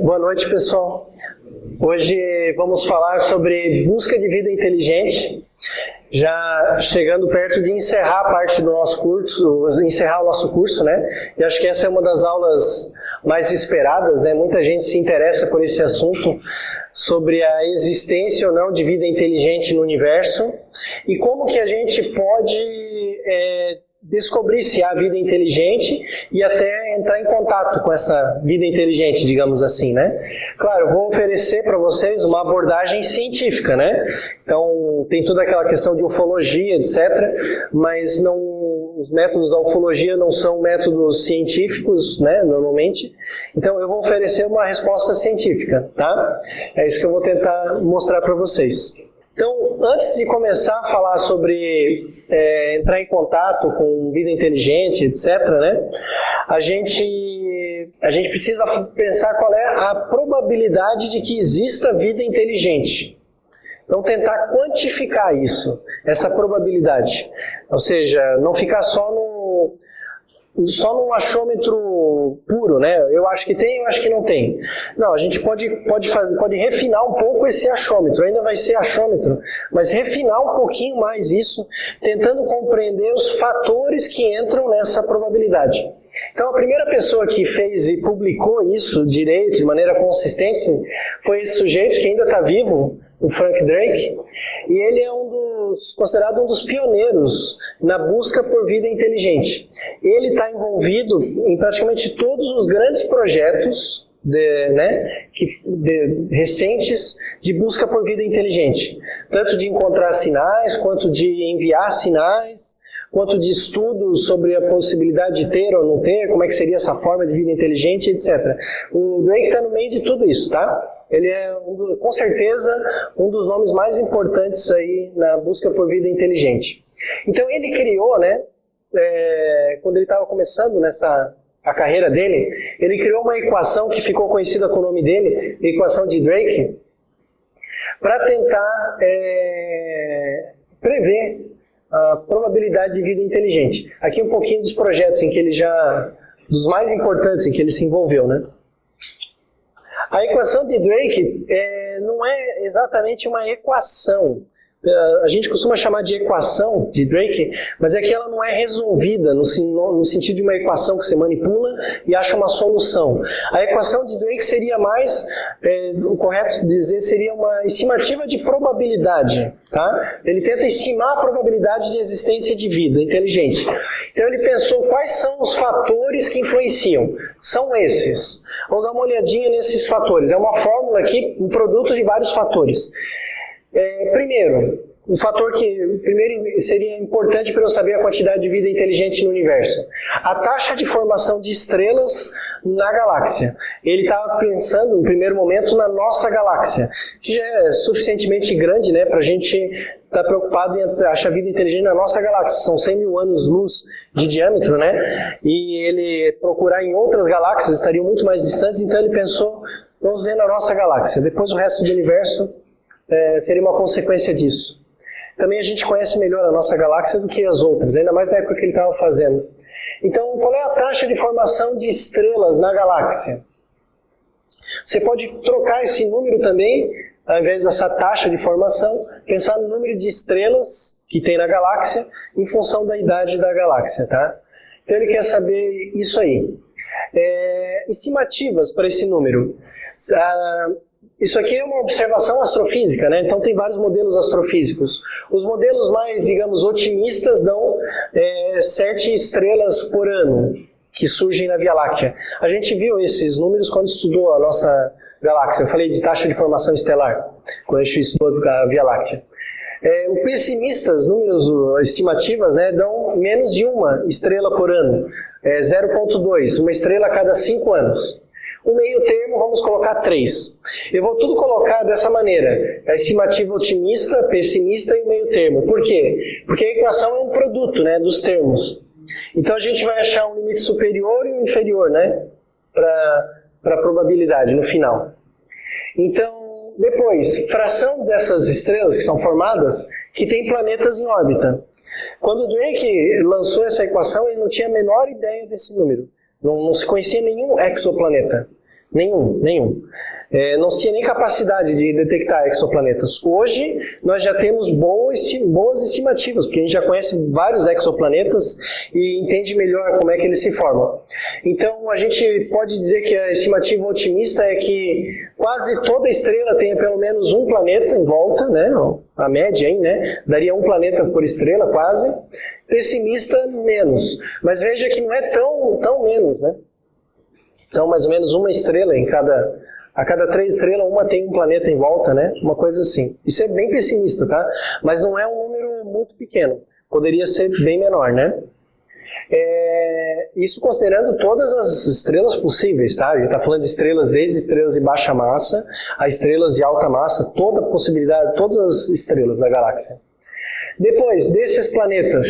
Boa noite, pessoal. Hoje vamos falar sobre busca de vida inteligente, já chegando perto de encerrar a parte do nosso curso, encerrar o nosso curso, né? E acho que essa é uma das aulas mais esperadas, né? Muita gente se interessa por esse assunto, sobre a existência ou não de vida inteligente no universo e como que a gente pode descobrir se há vida inteligente e até entrar em contato com essa vida inteligente, digamos assim, né? Claro, eu vou oferecer para vocês uma abordagem científica, né? Então, tem toda aquela questão de ufologia, etc., mas os métodos da ufologia não são métodos científicos, né, normalmente. Então, eu vou oferecer uma resposta científica, tá? É isso que eu vou tentar mostrar para vocês. Então, antes de começar a falar sobre entrar em contato com vida inteligente, etc., né, a gente precisa pensar qual é a probabilidade de que exista vida inteligente. Então, tentar quantificar isso, essa probabilidade. Ou seja, não ficar só num achômetro puro, né? Eu acho que tem, eu acho que não tem. Não, a gente pode refinar um pouco esse achômetro, ainda vai ser achômetro, mas refinar um pouquinho mais isso, tentando compreender os fatores que entram nessa probabilidade. Então, a primeira pessoa que fez e publicou isso direito, de maneira consistente, foi esse sujeito que ainda está vivo, o Frank Drake, e ele é considerado um dos pioneiros na busca por vida inteligente. Ele está envolvido em praticamente todos os grandes projetos recentes de busca por vida inteligente, tanto de encontrar sinais, quanto de enviar sinais, quanto de estudos sobre a possibilidade de ter ou não ter, como é que seria essa forma de vida inteligente, etc. O Drake está no meio de tudo isso, tá? Ele é, com certeza, um dos nomes mais importantes aí na busca por vida inteligente. Então, ele criou, né, quando ele estava começando a carreira dele, ele criou uma equação que ficou conhecida com o nome dele, a equação de Drake, para tentar prever a probabilidade de vida inteligente. Aqui um pouquinho dos projetos dos mais importantes em que ele se envolveu, né? A equação de Drake não é exatamente uma equação. A gente costuma chamar de equação de Drake, mas é que ela não é resolvida no sentido de uma equação que você manipula e acha uma solução. A equação de Drake seria mais, o correto dizer, seria uma estimativa de probabilidade. Tá? Ele tenta estimar a probabilidade de existência de vida inteligente. Então ele pensou quais são os fatores que influenciam. São esses. Vamos dar uma olhadinha nesses fatores. É uma fórmula aqui, um produto de vários fatores. Primeiro, um fator que seria importante para eu saber a quantidade de vida inteligente no universo. A taxa de formação de estrelas na galáxia. Ele estava pensando, no primeiro momento, na nossa galáxia, que já é suficientemente grande, né, para a gente estar preocupado em achar vida inteligente na nossa galáxia. São 100 mil anos-luz de diâmetro, né? E ele procurar em outras galáxias estariam muito mais distantes, então ele pensou, vamos ver na nossa galáxia. Depois o resto do universo seria uma consequência disso. Também a gente conhece melhor a nossa galáxia do que as outras, ainda mais na época que ele estava fazendo. Então, qual é a taxa de formação de estrelas na galáxia? Você pode trocar esse número também, ao invés dessa taxa de formação, pensar no número de estrelas que tem na galáxia em função da idade da galáxia, tá? Então ele quer saber isso aí. Estimativas para esse número. Isso aqui é uma observação astrofísica, né? Então tem vários modelos astrofísicos. Os modelos mais, digamos, otimistas dão 7 estrelas por ano que surgem na Via Láctea. A gente viu esses números quando estudou a nossa galáxia. Eu falei de taxa de formação estelar, quando a gente estudou a Via Láctea. Os pessimistas, estimativas, né, dão menos de uma estrela por ano. 0,2, uma estrela a cada 5 anos. O meio termo, vamos colocar 3. Eu vou tudo colocar dessa maneira. A estimativa otimista, pessimista e o meio termo. Por quê? Porque a equação é um produto, né, dos termos. Então a gente vai achar um limite superior e um inferior, né, para a probabilidade no final. Então, depois, fração dessas estrelas que são formadas, que tem planetas em órbita. Quando o Drake lançou essa equação, ele não tinha a menor ideia desse número. Não se conhecia nenhum exoplaneta. Nenhum. Não se tinha nem capacidade de detectar exoplanetas. Hoje, nós já temos boas estimativas, porque a gente já conhece vários exoplanetas e entende melhor como é que eles se formam. Então, a gente pode dizer que a estimativa otimista é que quase toda estrela tenha pelo menos um planeta em volta, né? A média aí, né? Daria um planeta por estrela, quase. Pessimista, menos. Mas veja que não é tão menos, né? Então, mais ou menos uma estrela a cada 3 estrelas, uma tem um planeta em volta, né? Uma coisa assim. Isso é bem pessimista, tá? Mas não é um número muito pequeno. Poderia ser bem menor, né? Isso considerando todas as estrelas possíveis, tá? A gente está falando de estrelas, desde estrelas de baixa massa a estrelas de alta massa, toda a possibilidade, todas as estrelas da galáxia. Depois desses planetas,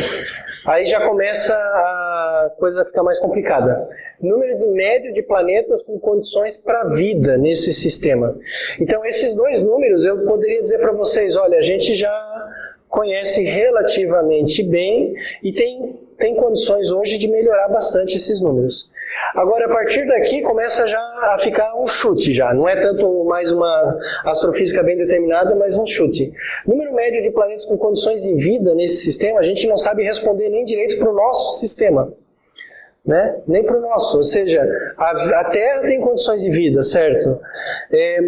aí já começa a coisa a ficar mais complicada. Número médio de planetas com condições para vida nesse sistema. Então, esses 2 números eu poderia dizer para vocês, olha, a gente já conhece relativamente bem e tem condições hoje de melhorar bastante esses números. Agora, a partir daqui, começa já a ficar um chute já. Não é tanto mais uma astrofísica bem determinada, mas um chute. Número médio de planetas com condições de vida nesse sistema, a gente não sabe responder nem direito para o nosso sistema. Né? Nem para o nosso, ou seja, a Terra tem condições de vida, certo?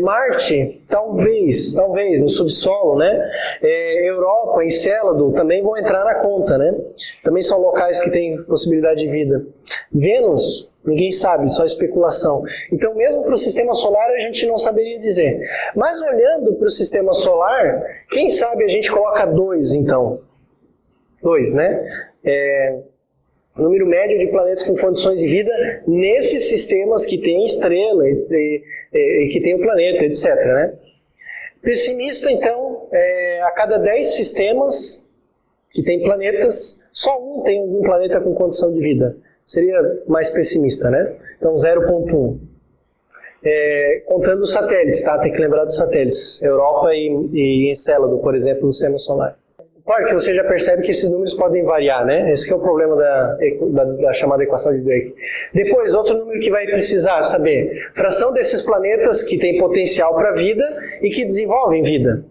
Marte, talvez, no subsolo, né? Europa, Encélado, também vão entrar na conta, né? Também são locais que têm possibilidade de vida. Vênus, ninguém sabe, só especulação. Então, mesmo para o sistema solar, a gente não saberia dizer. Mas olhando para o sistema solar, quem sabe a gente coloca 2, então. 2, né? Número médio de planetas com condições de vida nesses sistemas que tem estrela e que tem o planeta, etc. Né? Pessimista, então, a cada 10 sistemas que tem planetas, só um tem algum planeta com condição de vida. Seria mais pessimista, né? Então, 0,1. Contando os satélites, tá? Tem que lembrar dos satélites. Europa e Encélado, por exemplo, no sistema solar. Claro que você já percebe que esses números podem variar, né? Esse que é o problema da chamada equação de Drake. Depois, outro número que vai precisar saber. Fração desses planetas que têm potencial para vida e que desenvolvem vida.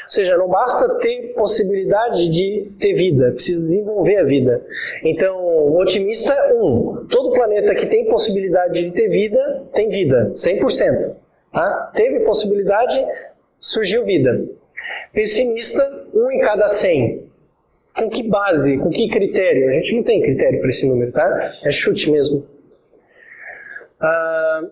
Ou seja, não basta ter possibilidade de ter vida, precisa desenvolver a vida. Então, otimista, 1. Todo planeta que tem possibilidade de ter vida, tem vida, 100%. Tá? Teve possibilidade, surgiu vida. Pessimista, 1 em cada 100. Com que base, com que critério? A gente não tem critério para esse número, tá? É chute mesmo.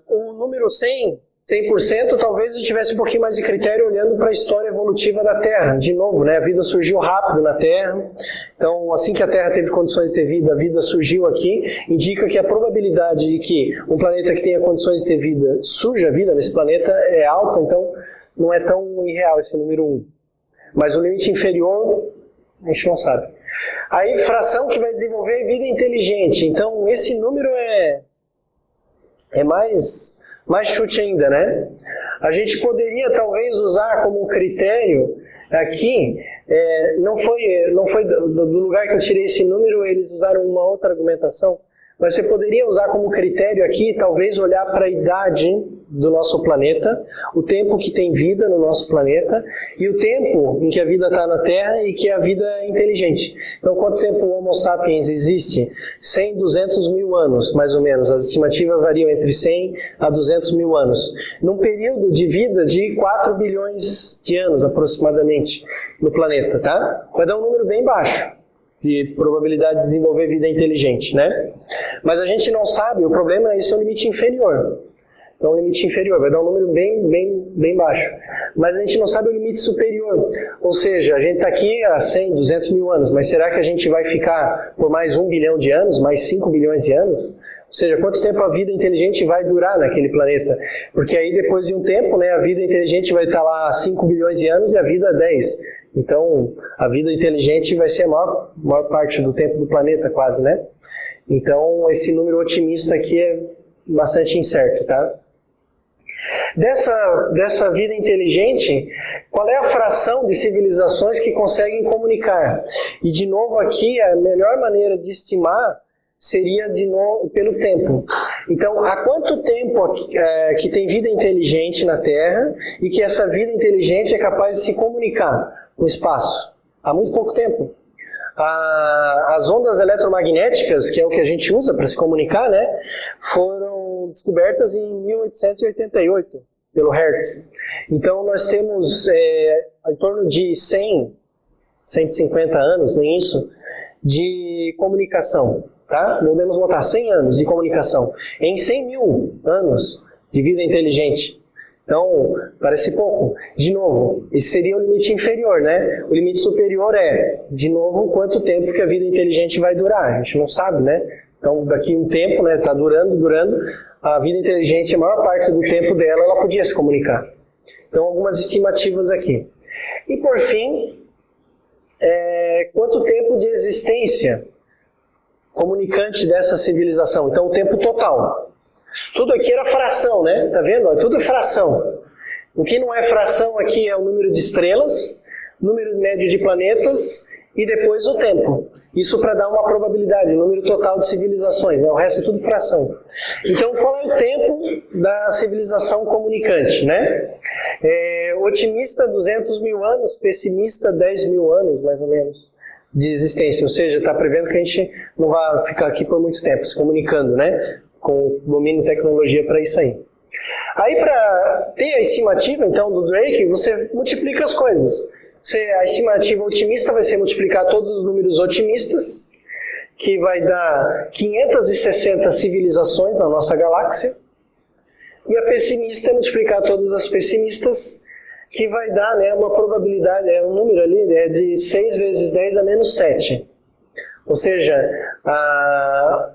O número 100%, talvez a gente tivesse um pouquinho mais de critério olhando para a história evolutiva da Terra. De novo, né? A vida surgiu rápido na Terra. Então, assim que a Terra teve condições de ter vida, a vida surgiu aqui. Indica que a probabilidade de que um planeta que tenha condições de ter vida, surja vida nesse planeta é alta, então não é tão irreal esse número 1. Mas o limite inferior, a gente não sabe. Aí, fração que vai desenvolver vida inteligente. Então, esse número é mais chute ainda, né? A gente poderia, talvez, usar como critério aqui, não foi do lugar que eu tirei esse número, eles usaram uma outra argumentação, mas você poderia usar como critério aqui, talvez olhar para a idade do nosso planeta, o tempo que tem vida no nosso planeta e o tempo em que a vida está na Terra e que a vida é inteligente. Então, quanto tempo o Homo sapiens existe? 100, 200 mil anos, mais ou menos. As estimativas variam entre 100 a 200 mil anos. Num período de vida de 4 bilhões de anos, aproximadamente, no planeta, tá? Vai dar um número bem baixo de probabilidade de desenvolver vida inteligente, né? Mas a gente não sabe, o problema é esse é o limite inferior. Então, o limite inferior vai dar um número bem baixo. Mas a gente não sabe o limite superior. Ou seja, a gente está aqui há 100, 200 mil anos, mas será que a gente vai ficar por mais 1 bilhão de anos, mais 5 bilhões de anos? Ou seja, quanto tempo a vida inteligente vai durar naquele planeta? Porque aí, depois de um tempo, né, a vida inteligente vai estar lá há 5 bilhões de anos e a vida 10. Então, a vida inteligente vai ser a maior parte do tempo do planeta, quase, né? Então, esse número otimista aqui é bastante incerto, tá? Dessa vida inteligente, qual é a fração de civilizações que conseguem comunicar? E, de novo, aqui, a melhor maneira de estimar seria, de novo, pelo tempo. Então, há quanto tempo que tem vida inteligente na Terra e que essa vida inteligente é capaz de se comunicar com o espaço? Há muito pouco tempo. As ondas eletromagnéticas, que é o que a gente usa para se comunicar, né, foram descobertas em 1888 pelo Hertz. Então nós temos em torno de 150 anos, nem isso, de comunicação. Tá? Podemos botar 100 anos de comunicação em 100 mil anos de vida inteligente. Então, parece pouco. De novo, esse seria o limite inferior, né? O limite superior de novo, quanto tempo que a vida inteligente vai durar. A gente não sabe, né? Então, daqui um tempo, né, tá durando, a vida inteligente, a maior parte do tempo dela, ela podia se comunicar. Então, algumas estimativas aqui. E, por fim, quanto tempo de existência comunicante dessa civilização? Então, o tempo total. Tudo aqui era fração, né? Tá vendo? Tudo é fração. O que não é fração aqui é o número de estrelas, número médio de planetas e depois o tempo. Isso para dar uma probabilidade, o número total de civilizações, né? O resto é tudo fração. Então, qual é o tempo da civilização comunicante, né? Otimista, 200 mil anos, pessimista, 10 mil anos, mais ou menos, de existência. Ou seja, está prevendo que a gente não vai ficar aqui por muito tempo se comunicando, né? Com domínio de tecnologia para isso aí. Aí, para ter a estimativa, então, do Drake, você multiplica as coisas. A estimativa otimista vai ser multiplicar todos os números otimistas, que vai dar 560 civilizações na nossa galáxia. E a pessimista é multiplicar todas as pessimistas, que vai dar, né, uma probabilidade, um número ali, de 6 vezes 10 a menos 7. Ou seja,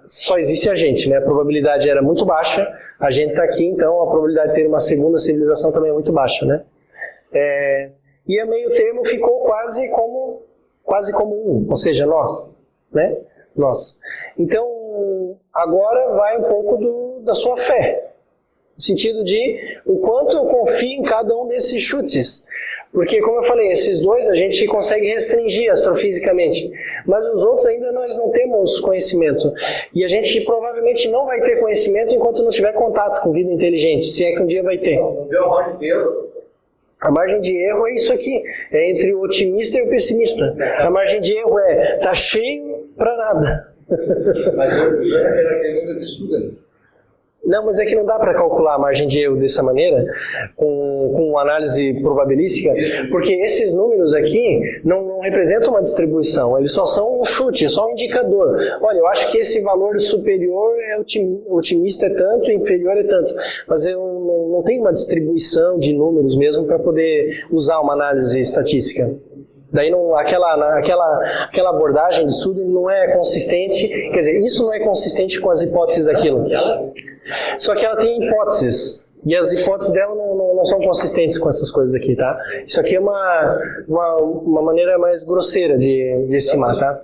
só existe a gente, né? A probabilidade era muito baixa, a gente está aqui, então a probabilidade de ter uma segunda civilização também é muito baixa, né? E a meio termo ficou quase como um, ou seja, nós, né? Nós. Então, agora vai um pouco da sua fé, no sentido de o quanto eu confio em cada um desses chutes. Porque, como eu falei, esses dois a gente consegue restringir astrofisicamente, mas os outros ainda nós não temos conhecimento. E a gente provavelmente não vai ter conhecimento enquanto não tiver contato com vida inteligente, se é que um dia vai ter. Não deu a margem de erro. A margem de erro é isso aqui, é entre o otimista e o pessimista. A margem de erro tá cheio para nada. Mas eu era aquele número de estudante. Não, mas é que não dá para calcular a margem de erro dessa maneira, com análise probabilística, porque esses números aqui não representam uma distribuição, eles só são um chute, só um indicador. Olha, eu acho que esse valor superior otimista é tanto, inferior é tanto, mas eu não tenho uma distribuição de números mesmo para poder usar uma análise estatística. Daí aquela abordagem de estudo não é consistente, quer dizer, isso não é consistente com as hipóteses daquilo. Só que ela tem hipóteses, e as hipóteses dela não são consistentes com essas coisas aqui, tá? Isso aqui é uma maneira mais grosseira de estimar, tá?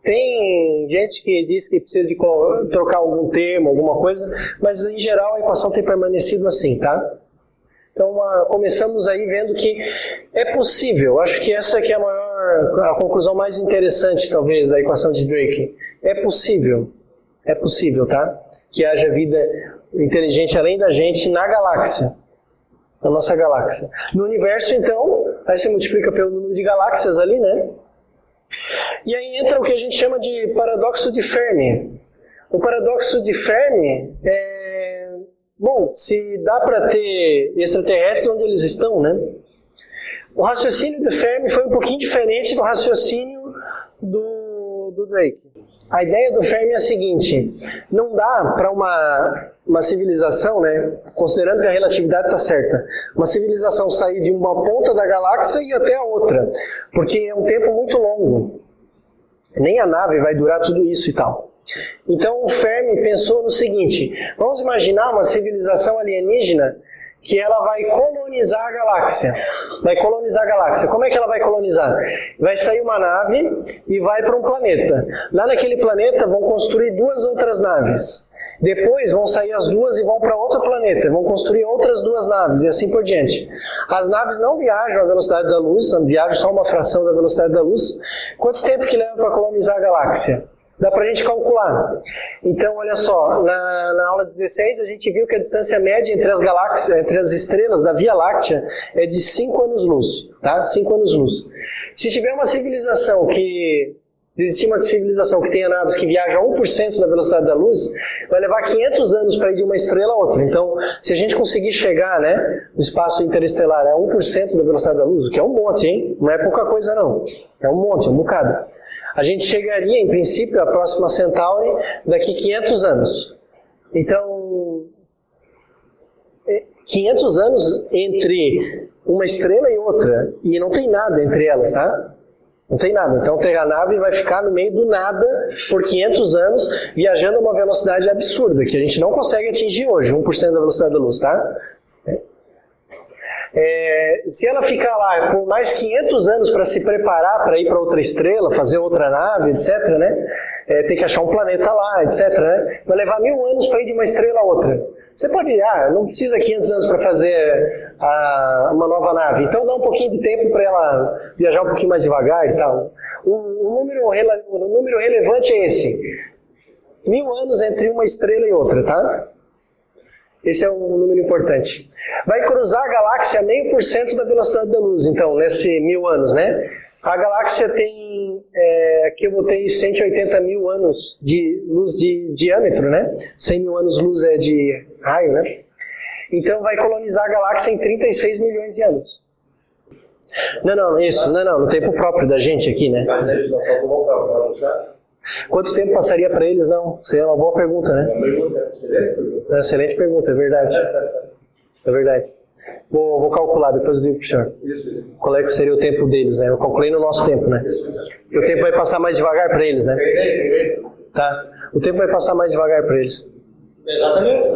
Tem gente que diz que precisa de trocar algum termo, alguma coisa, mas em geral a equação tem permanecido assim, tá? Então, começamos aí vendo que é possível, acho que essa aqui é a conclusão mais interessante, talvez, da equação de Drake. É possível, tá? Que haja vida inteligente além da gente na galáxia, na nossa galáxia. No universo, então, aí você multiplica pelo número de galáxias ali, né? E aí entra o que a gente chama de paradoxo de Fermi. O paradoxo de Fermi bom, se dá para ter extraterrestres onde eles estão, né? O raciocínio de Fermi foi um pouquinho diferente do raciocínio do Drake. A ideia do Fermi é a seguinte: não dá para uma civilização, né, considerando que a relatividade está certa, uma civilização sair de uma ponta da galáxia e até a outra, porque é um tempo muito longo. Nem a nave vai durar tudo isso e tal. Então o Fermi pensou no seguinte: vamos imaginar uma civilização alienígena que ela vai colonizar a galáxia. Como é que ela vai colonizar? Vai sair uma nave e vai para um planeta. Lá naquele planeta vão construir 2 outras naves. Depois vão sair as 2 e vão para outro planeta. Vão construir outras 2 naves e assim por diante. As naves não viajam à velocidade da luz, viajam só uma fração da velocidade da luz. Quanto tempo que leva para colonizar a galáxia? Dá para a gente calcular. Então, olha só, na aula 16 a gente viu que a distância média entre as galáxias, entre as estrelas da Via Láctea é de 5 anos-luz, tá? 5 anos-luz. Se tiver uma civilização que... Existir uma civilização que tenha naves que viajam a 1% da velocidade da luz, vai levar 500 anos para ir de uma estrela a outra. Então, se a gente conseguir chegar, né, no espaço interestelar a 1% da velocidade da luz, o que é um monte, hein? Não é pouca coisa, não. É um monte, é um bocado. A gente chegaria, em princípio, à próxima Centauri daqui 500 anos. Então, 500 anos entre uma estrela e outra, e não tem nada entre elas, tá? Não tem nada. Então a nave vai ficar no meio do nada por 500 anos, viajando a uma velocidade absurda, que a gente não consegue atingir hoje, 1% da velocidade da luz, tá? Se ela ficar lá por mais 500 anos para se preparar para ir para outra estrela, fazer outra nave, etc., né? Tem que achar um planeta lá, etc., né? Vai levar 1000 anos para ir de uma estrela a outra. Você pode, não precisa 500 anos para fazer uma nova nave, então dá um pouquinho de tempo para ela viajar um pouquinho mais devagar e tal. O número relevante é esse. 1000 anos entre uma estrela e outra, tá? Esse é um número importante. Vai cruzar a galáxia a 0,5% da velocidade da luz, então, nesse 1000 anos, né? A galáxia tem, aqui eu botei 180 mil anos de luz de diâmetro, né? 100 mil anos-luz é de raio, né? Então vai colonizar a galáxia em 36 milhões de anos. Não, no tempo próprio da gente aqui, né? Quanto tempo passaria para eles, não? Seria uma boa pergunta, né? Excelente pergunta, é verdade. É verdade. Vou calcular, depois eu digo para o senhor. Qual é que seria o tempo deles, né? Eu calculei no nosso tempo, né? Porque o tempo vai passar mais devagar para eles, né? Tá. O tempo vai passar mais devagar para eles. Exatamente.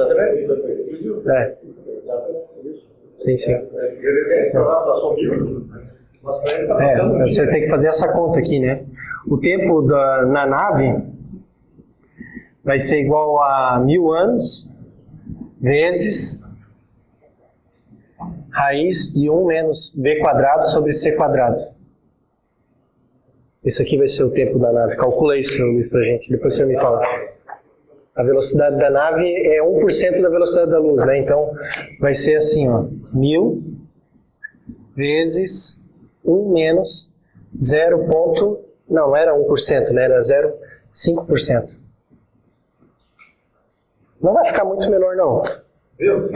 Sim. Você tem que fazer essa conta aqui, né? O tempo na nave vai ser igual a 1000 anos vezes raiz de 1 menos b quadrado sobre c quadrado. Isso aqui vai ser o tempo da nave. Calcula isso, Luiz, pra gente. Depois você me fala. A velocidade da nave é 1% da velocidade da luz, né? Então, vai ser assim, ó. 1000 vezes 1 menos 0. Não era 1%, né? Era 0,5%. Não vai ficar muito menor, não. Viu?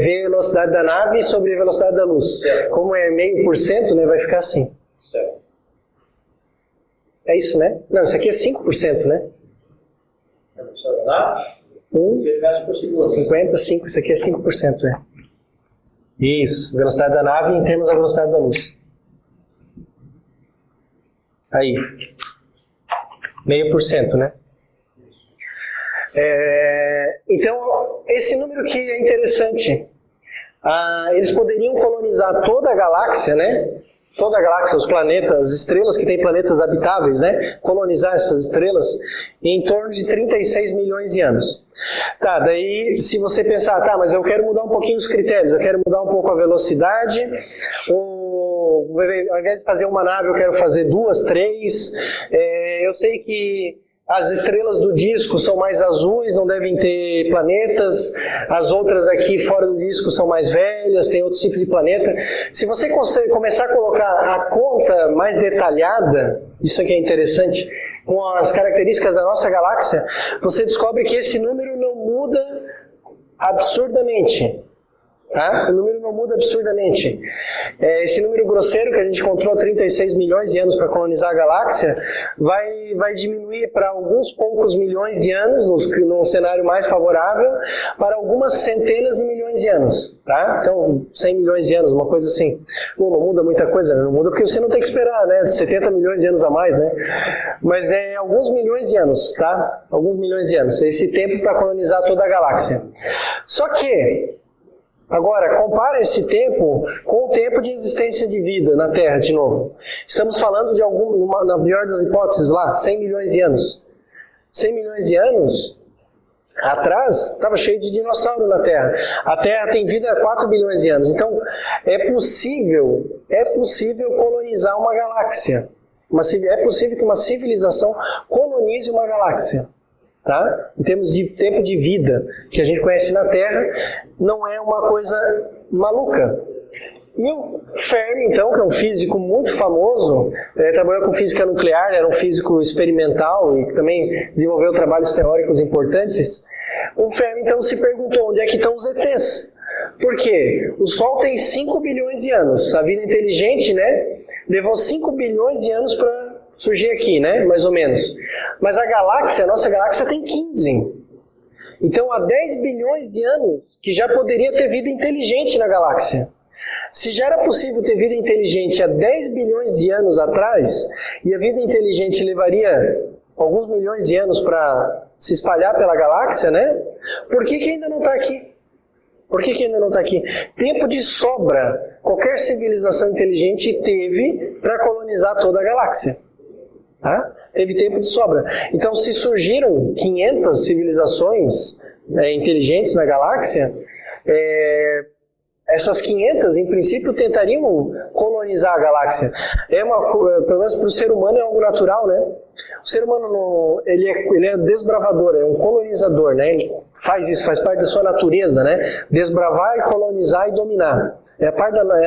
Velocidade da nave sobre a velocidade da luz. Certo. Como é 0,5%, né, vai ficar assim. Certo. É isso, né? Não, isso aqui é 5%, né? 55, isso aqui é 5%, é. Isso, velocidade da nave em termos da velocidade da luz. Aí. 0,5%, né? Então, esse número que é interessante. Eles poderiam colonizar toda a galáxia, né? Toda a galáxia, os planetas, as estrelas que têm planetas habitáveis, né? Colonizar essas estrelas em torno de 36 milhões de anos. Tá, daí se você pensar, tá, mas eu quero mudar um pouquinho os critérios, eu quero mudar um pouco a velocidade, ao invés de fazer uma nave eu quero fazer 2, 3, eu sei que as estrelas do disco são mais azuis, não devem ter planetas. As outras aqui fora do disco são mais velhas, tem outros tipos de planeta. Se você começar a colocar a conta mais detalhada, isso aqui é interessante, com as características da nossa galáxia, você descobre que esse número não muda absurdamente. Tá? O número não muda absurdamente. Esse número grosseiro que a gente encontrou 36 milhões de anos para colonizar a galáxia vai diminuir para alguns poucos milhões de anos, num cenário mais favorável, para algumas centenas de milhões de anos. Tá? Então, 100 milhões de anos, uma coisa assim. Não muda muita coisa, né? Não muda porque você não tem que esperar, né? 70 milhões de anos a mais, né? Mas é alguns milhões de anos, tá? Alguns milhões de anos. Esse tempo para colonizar toda a galáxia. Só que agora, compara esse tempo com o tempo de existência de vida na Terra, de novo. Estamos falando de na pior das hipóteses lá, 100 milhões de anos. 100 milhões de anos atrás, estava cheio de dinossauro na Terra. A Terra tem vida há 4 bilhões de anos. Então, é possível colonizar uma galáxia. É possível que uma civilização colonize uma galáxia. Tá? Em termos de tempo de vida que a gente conhece na Terra, não é uma coisa maluca. E o Fermi, então, que é um físico muito famoso, trabalhou com física nuclear, era um físico experimental e também desenvolveu trabalhos teóricos importantes. O Fermi, então, se perguntou onde é que estão os ETs. Por quê? O Sol tem 5 bilhões de anos. A vida inteligente, né, levou 5 bilhões de anos para surgir aqui, né, mais ou menos. Mas a nossa galáxia tem 15. Então, há 10 bilhões de anos que já poderia ter vida inteligente na galáxia. Se já era possível ter vida inteligente há 10 bilhões de anos atrás, e a vida inteligente levaria alguns milhões de anos para se espalhar pela galáxia, né? Por que ainda não está aqui? Por que ainda não está aqui? Tempo de sobra qualquer civilização inteligente teve para colonizar toda a galáxia. Tá? Teve tempo de sobra. Então, se surgiram 500 civilizações inteligentes na galáxia, essas 500, em princípio, tentariam colonizar a galáxia. Pelo menos para o ser humano é algo natural, né? O ser humano ele é desbravador, é um colonizador, né? Ele faz isso, faz parte da sua natureza, né? Desbravar e colonizar e dominar. É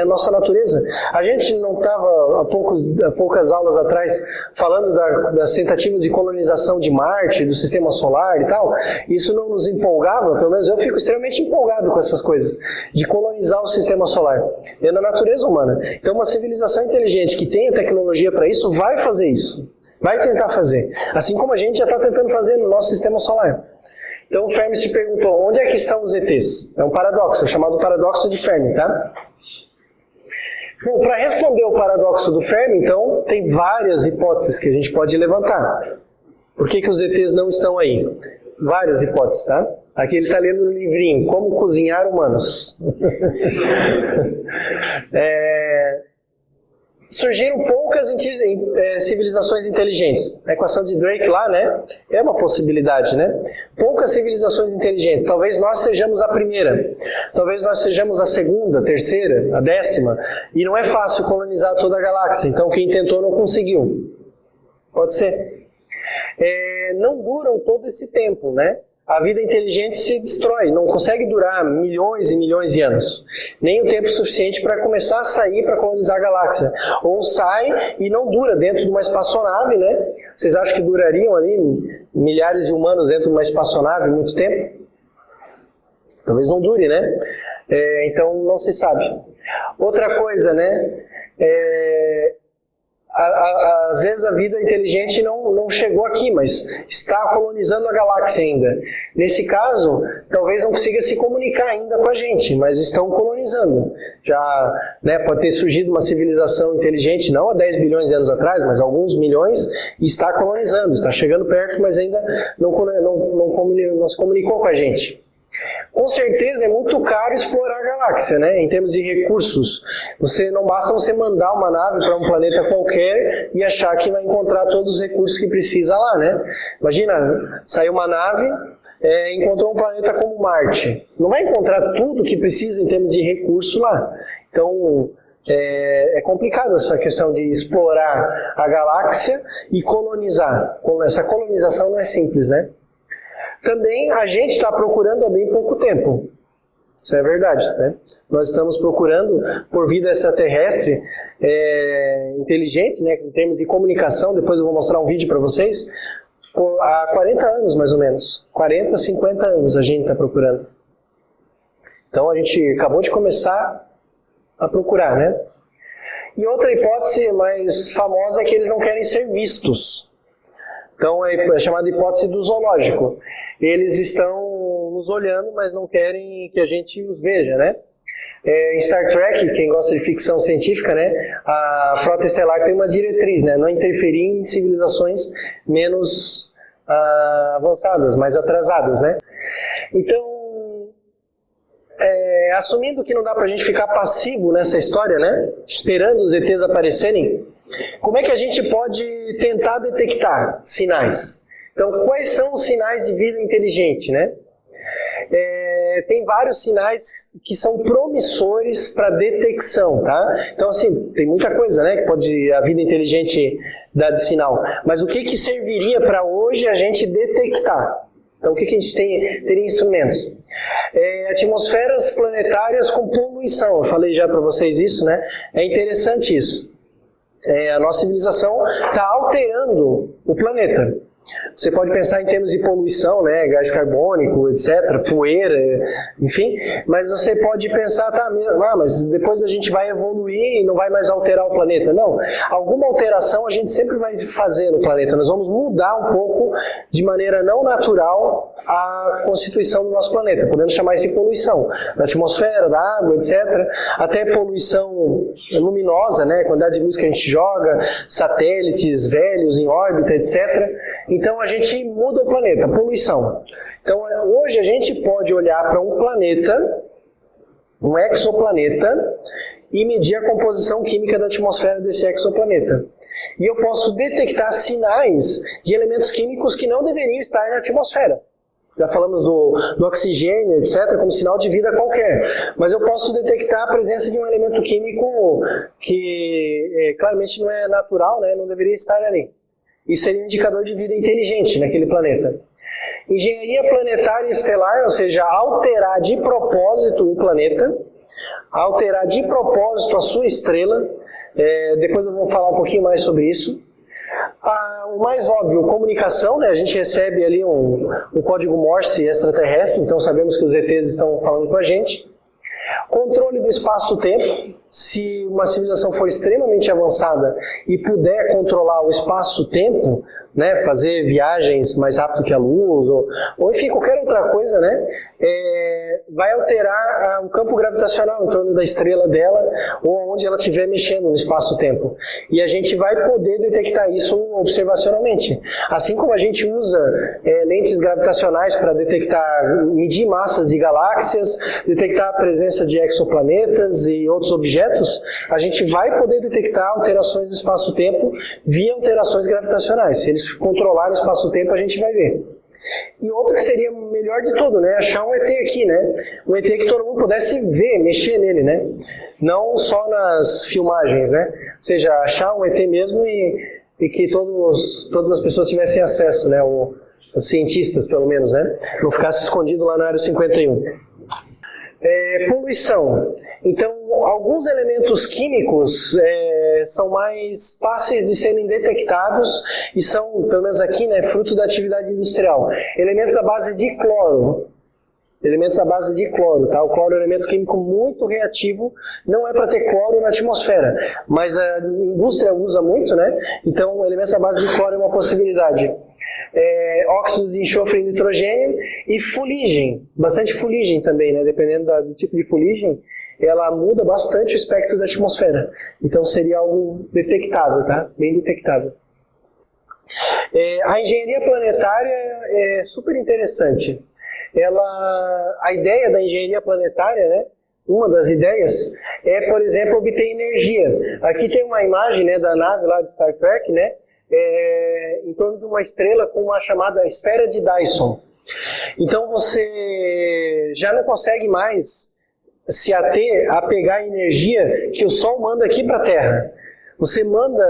a nossa natureza. A gente não estava há poucas aulas atrás falando das tentativas de colonização de Marte, do Sistema Solar e tal. Isso não nos empolgava, pelo menos eu fico extremamente empolgado com essas coisas, de colonizar o Sistema Solar. É na natureza humana. Então uma civilização inteligente que tenha tecnologia para isso, vai fazer isso. Vai tentar fazer. Assim como a gente já está tentando fazer no nosso Sistema Solar. Então o Fermi se perguntou, onde é que estão os ETs? É um paradoxo, é chamado paradoxo de Fermi, tá? Bom, para responder o paradoxo do Fermi, então, tem várias hipóteses que a gente pode levantar. Por que os ETs não estão aí? Várias hipóteses, tá? Aqui ele está lendo um livrinho, Como Cozinhar Humanos. Surgiram poucas civilizações inteligentes. A equação de Drake lá, né? É uma possibilidade, né? Poucas civilizações inteligentes. Talvez nós sejamos a primeira. Talvez nós sejamos a segunda, a terceira, a 10ª. E não é fácil colonizar toda a galáxia. Então quem tentou não conseguiu. Pode ser. Não duram todo esse tempo, né? A vida inteligente se destrói, não consegue durar milhões e milhões de anos. Nem o tempo suficiente para começar a sair para colonizar a galáxia. Ou sai e não dura dentro de uma espaçonave, né? Vocês acham que durariam ali milhares de humanos dentro de uma espaçonave muito tempo? Talvez não dure, né? Então não se sabe. Outra coisa, né? Às vezes a vida inteligente não chegou aqui, mas está colonizando a galáxia ainda. Nesse caso, talvez não consiga se comunicar ainda com a gente, mas estão colonizando. Já, né, pode ter surgido uma civilização inteligente, não há 10 bilhões de anos atrás, mas alguns milhões, e está colonizando, está chegando perto, mas ainda não se comunicou com a gente. Com certeza é muito caro explorar a galáxia, né? Em termos de recursos. Não basta você mandar uma nave para um planeta qualquer e achar que vai encontrar todos os recursos que precisa lá, né? Imagina, saiu uma nave, encontrou um planeta como Marte. Não vai encontrar tudo que precisa em termos de recurso lá. Então, é complicado essa questão de explorar a galáxia e colonizar. Essa colonização não é simples, né? Também a gente está procurando há bem pouco tempo. Isso é verdade, né? Nós estamos procurando por vida extraterrestre inteligente, né, em termos de comunicação. Depois eu vou mostrar um vídeo para vocês. Há 40 anos, mais ou menos. 40, 50 anos a gente está procurando. Então a gente acabou de começar a procurar, né? E outra hipótese mais famosa é que eles não querem ser vistos. Então é chamada hipótese do zoológico. Eles estão nos olhando, mas não querem que a gente os veja, né? Em Star Trek, quem gosta de ficção científica, né? A Frota Estelar tem uma diretriz, né? Não interferir em civilizações menos avançadas, mais atrasadas, né? Então, assumindo que não dá pra gente ficar passivo nessa história, né? Esperando os ETs aparecerem, como é que a gente pode tentar detectar sinais? Então, quais são os sinais de vida inteligente, né? tem vários sinais que são promissores para detecção, tá? Então, assim, tem muita coisa, né, que pode a vida inteligente dar de sinal. Mas o que serviria para hoje a gente detectar? Então, o que a gente teria instrumentos? Atmosferas planetárias com poluição. Eu falei já para vocês isso, né? É interessante isso. A nossa civilização está alterando o planeta. Você pode pensar em termos de poluição, né, gás carbônico, etc., poeira, enfim, mas você pode pensar, mas depois a gente vai evoluir e não vai mais alterar o planeta. Não, alguma alteração a gente sempre vai fazer no planeta. Nós vamos mudar um pouco, de maneira não natural, a constituição do nosso planeta. Podemos chamar isso de poluição, da atmosfera, da água, etc., até poluição luminosa, né, quantidade de luz que a gente joga, satélites velhos em órbita, etc., então a gente muda o planeta, poluição. Então hoje a gente pode olhar para um planeta, um exoplaneta, e medir a composição química da atmosfera desse exoplaneta. E eu posso detectar sinais de elementos químicos que não deveriam estar na atmosfera. Já falamos do oxigênio, etc., como sinal de vida qualquer. Mas eu posso detectar a presença de um elemento químico que claramente não é natural, né, não deveria estar ali. Isso seria um indicador de vida inteligente naquele planeta. Engenharia planetária e estelar, ou seja, alterar de propósito o planeta, alterar de propósito a sua estrela. Depois eu vou falar um pouquinho mais sobre isso. O mais óbvio, comunicação, né? A gente recebe ali um código Morse extraterrestre, então sabemos que os ETs estão falando com a gente. Controle do espaço-tempo. Se uma civilização for extremamente avançada e puder controlar o espaço-tempo, né, fazer viagens mais rápido que a luz, ou enfim, qualquer outra coisa, né, vai alterar o campo gravitacional em torno da estrela dela, ou onde ela estiver mexendo no espaço-tempo. E a gente vai poder detectar isso observacionalmente. Assim como a gente usa lentes gravitacionais para medir massas de galáxias, detectar a presença de exoplanetas e outros objetos, a gente vai poder detectar alterações do espaço-tempo via alterações gravitacionais. Se eles controlarem o espaço-tempo, a gente vai ver. E outro que seria o melhor de tudo, né? Achar um ET aqui, né? Um ET que todo mundo pudesse ver, mexer nele, né? Não só nas filmagens, né? Ou seja, achar um ET mesmo e que todas as pessoas tivessem acesso, né? Os cientistas, pelo menos, né? Não ficasse escondido lá na área 51. Poluição. Então, alguns elementos químicos são mais fáceis de serem detectados e são, pelo menos aqui, né, fruto da atividade industrial. Elementos à base de cloro. Tá? O cloro é um elemento químico muito reativo, não é para ter cloro na atmosfera, mas a indústria usa muito, né? Então, elementos à base de cloro é uma possibilidade. Óxidos de enxofre e nitrogênio e fuligem, bastante fuligem também, né? Dependendo do tipo de fuligem, ela muda bastante o espectro da atmosfera. Então seria algo detectável, tá? Bem detectável. A engenharia planetária é super interessante. A ideia da engenharia planetária, né? Uma das ideias por exemplo, obter energia. Aqui tem uma imagem, né, da nave lá de Star Trek, né? Em torno de uma estrela com uma chamada esfera de Dyson. Então você já não consegue mais se ater a pegar a energia que o Sol manda aqui para a Terra. Você manda,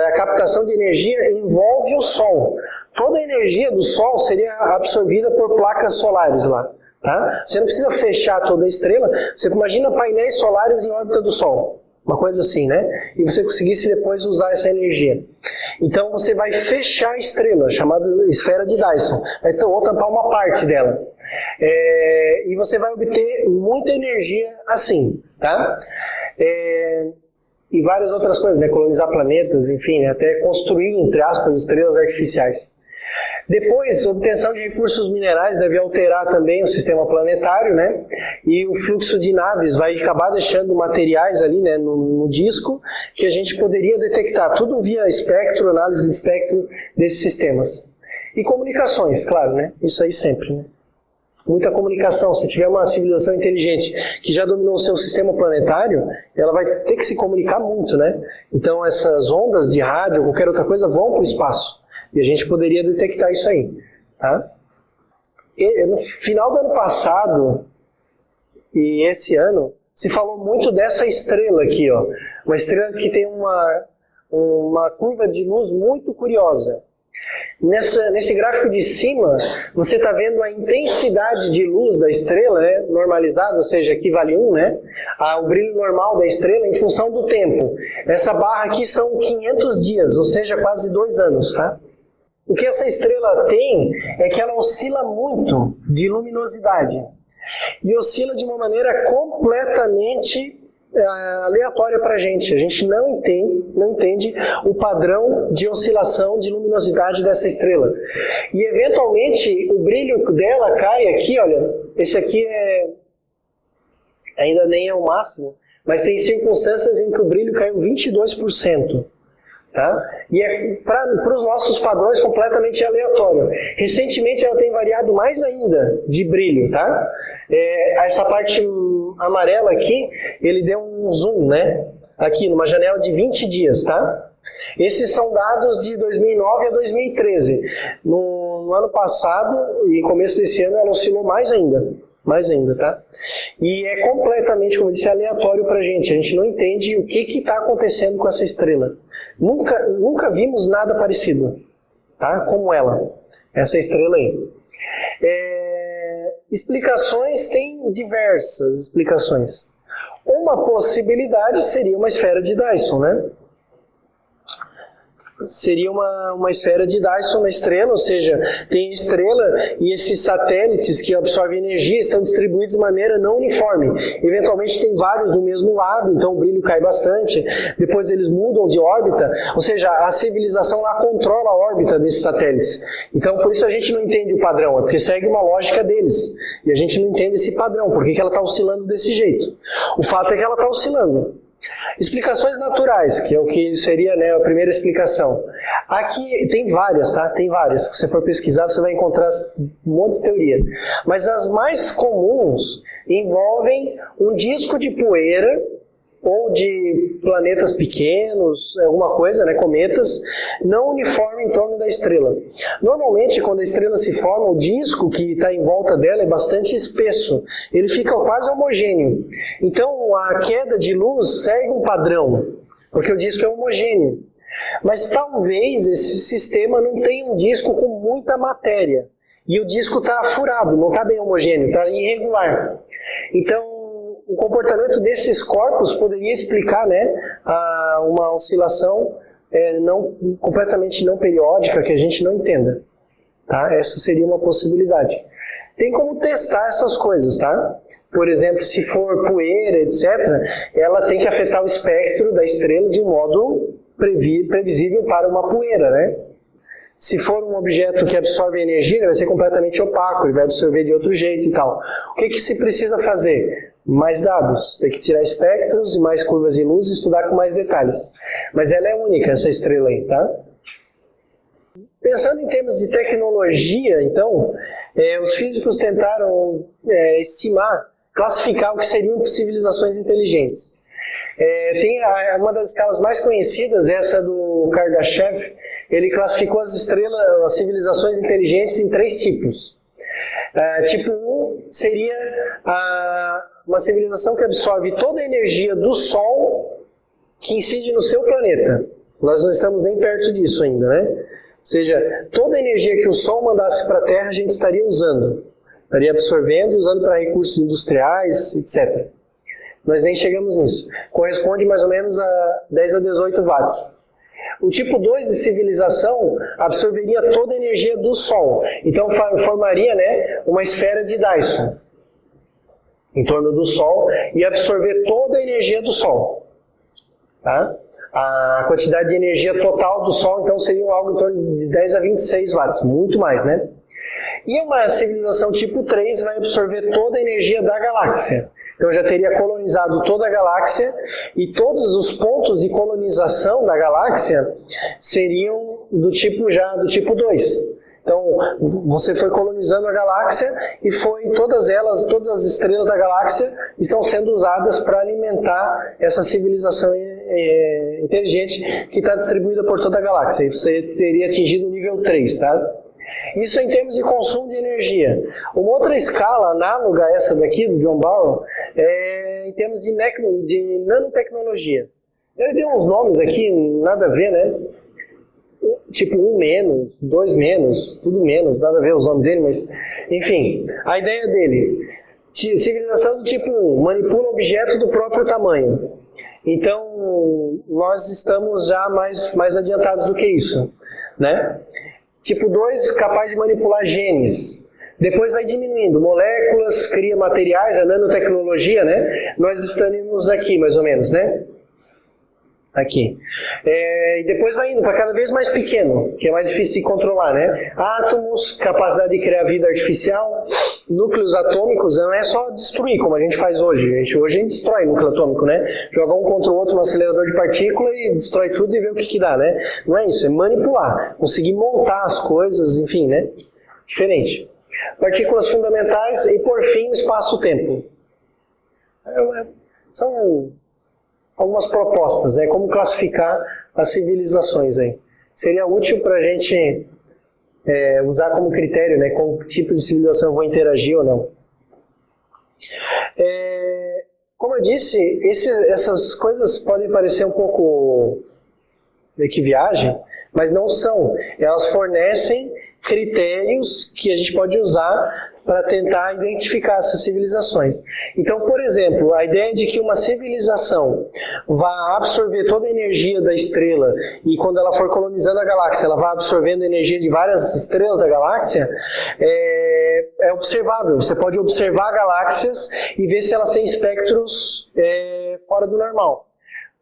a captação de energia envolve o Sol. Toda a energia do Sol seria absorvida por placas solares lá. Tá? Você não precisa fechar toda a estrela, você imagina painéis solares em órbita do Sol. Uma coisa assim, né? E você conseguisse depois usar essa energia. Então você vai fechar a estrela, chamada esfera de Dyson. Ou tampar uma parte dela. E você vai obter muita energia assim, tá? E várias outras coisas, né? Colonizar planetas, enfim, né? Até construir, entre aspas, estrelas artificiais. Depois, a obtenção de recursos minerais deve alterar também o sistema planetário, né? E o fluxo de naves vai acabar deixando materiais ali, né, no disco que a gente poderia detectar, tudo via espectro, análise de espectro desses sistemas. E comunicações, claro, né? Isso aí sempre, né? Muita comunicação. Se tiver uma civilização inteligente que já dominou o seu sistema planetário, ela vai ter que se comunicar muito, né? Então essas ondas de rádio ou qualquer outra coisa vão para o espaço. E a gente poderia detectar isso aí. Tá? E no final do ano passado, e esse ano, se falou muito dessa estrela aqui, ó. Uma estrela que tem uma curva de luz muito curiosa. Nesse gráfico de cima, você está vendo a intensidade de luz da estrela, né, normalizada, ou seja, aqui vale 1, né, o brilho normal da estrela em função do tempo. Essa barra aqui são 500 dias, ou seja, quase 2 anos. Tá? O que essa estrela tem é que ela oscila muito de luminosidade. E oscila de uma maneira completamente aleatória para a gente. A gente não entende o padrão de oscilação de luminosidade dessa estrela. E eventualmente o brilho dela cai aqui, olha, esse aqui ainda nem é o máximo, mas tem circunstâncias em que o brilho caiu 22%. Tá? E para os nossos padrões completamente aleatório. Recentemente ela tem variado mais ainda de brilho. Tá? Essa parte amarela aqui, ele deu um zoom, né? Aqui numa janela de 20 dias. Tá? Esses são dados de 2009 a 2013. No ano passado e começo desse ano ela oscilou mais ainda. Tá? E é completamente, como eu disse, aleatório para a gente não entende o que está acontecendo com essa estrela. Nunca vimos nada parecido, tá? Como essa estrela aí. Explicações, tem diversas explicações. Uma possibilidade seria uma esfera de Dyson, né? Seria uma esfera de Dyson na estrela, ou seja, tem estrela e esses satélites que absorvem energia estão distribuídos de maneira não uniforme. Eventualmente tem vários do mesmo lado, então o brilho cai bastante, depois eles mudam de órbita, ou seja, a civilização lá controla a órbita desses satélites. Então por isso a gente não entende o padrão, porque segue uma lógica deles, e a gente não entende esse padrão, por que ela está oscilando desse jeito. O fato é que ela está oscilando. Explicações naturais, que é o que seria, né, a primeira explicação. Aqui tem várias, tá? Tem várias. Se você for pesquisar, você vai encontrar um monte de teoria. Mas as mais comuns envolvem um disco de poeira ou de planetas pequenos, alguma coisa, né, cometas, não uniforme em torno da estrela. Normalmente, quando a estrela se forma, o disco que está em volta dela é bastante espesso. Ele fica quase homogêneo. Então, a queda de luz segue um padrão, porque o disco é homogêneo. Mas talvez esse sistema não tenha um disco com muita matéria. E o disco está furado, não está bem homogêneo, está irregular. Então, o comportamento desses corpos poderia explicar, né, uma oscilação completamente não periódica que a gente não entenda. Tá? Essa seria uma possibilidade. Tem como testar essas coisas, tá? Por exemplo, se for poeira, etc., ela tem que afetar o espectro da estrela de um modo previsível para uma poeira, né? Se for um objeto que absorve energia, ele vai ser completamente opaco, ele vai absorver de outro jeito e tal. O que se precisa fazer? Mais dados. Tem que tirar espectros e mais curvas de luz e estudar com mais detalhes. Mas ela é única, essa estrela aí, tá? Pensando em termos de tecnologia, então, os físicos tentaram estimar, classificar o que seriam civilizações inteligentes. Tem uma das escalas mais conhecidas, essa do Kardashev. Ele classificou as civilizações inteligentes em 3 tipos. Tipo 1 seria uma civilização que absorve toda a energia do Sol que incide no seu planeta. Nós não estamos nem perto disso ainda, né? Ou seja, toda a energia que o Sol mandasse para a Terra a gente estaria usando. Estaria absorvendo e usando para recursos industriais, etc. Nós nem chegamos nisso. Corresponde mais ou menos a 10 a 18 watts. O tipo 2 de civilização absorveria toda a energia do Sol. Então formaria, né, uma esfera de Dyson em torno do Sol e absorver toda a energia do Sol. Tá? A quantidade de energia total do Sol, então, seria algo em torno de 10 a 26 watts, muito mais, né? E uma civilização tipo 3 vai absorver toda a energia da galáxia. Então já teria colonizado toda a galáxia e todos os pontos de colonização da galáxia seriam do tipo 2. Então você foi colonizando a galáxia e todas as estrelas da galáxia estão sendo usadas para alimentar essa civilização inteligente que está distribuída por toda a galáxia. E você teria atingido o nível 3, tá? Isso em termos de consumo de energia. Uma outra escala análoga a essa daqui, do John Barrow, é em termos de nanotecnologia. Ele deu uns nomes aqui, nada a ver, né? Tipo 1 menos, 2 menos, tudo menos, nada a ver os nomes dele, mas enfim, a ideia dele, civilização do tipo 1, manipula objetos do próprio tamanho. Então, nós estamos já mais adiantados do que isso, né? Tipo 2, capaz de manipular genes. Depois vai diminuindo, moléculas, cria materiais, a nanotecnologia, né? Nós estamos aqui, mais ou menos, né? Aqui. E depois vai indo para cada vez mais pequeno, que é mais difícil de controlar, né? Átomos, capacidade de criar vida artificial, núcleos atômicos, não é só destruir, como a gente faz hoje. Hoje a gente destrói núcleo atômico, né? Joga um contra o outro no acelerador de partícula e destrói tudo e vê o que dá, né? Não é isso, é manipular, conseguir montar as coisas, enfim, né? Diferente. Partículas fundamentais e, por fim, o espaço-tempo. São algumas propostas, né? Como classificar as civilizações aí. Seria útil para a gente usar como critério, né? Com que tipo de civilização eu vou interagir ou não. Como eu disse, essas coisas podem parecer um pouco meio que viagem, mas não são. Elas fornecem critérios que a gente pode usar para tentar identificar essas civilizações. Então, por exemplo, a ideia de que uma civilização vai absorver toda a energia da estrela e quando ela for colonizando a galáxia, ela vai absorvendo a energia de várias estrelas da galáxia, é observável. Você pode observar galáxias e ver se elas têm espectros fora do normal.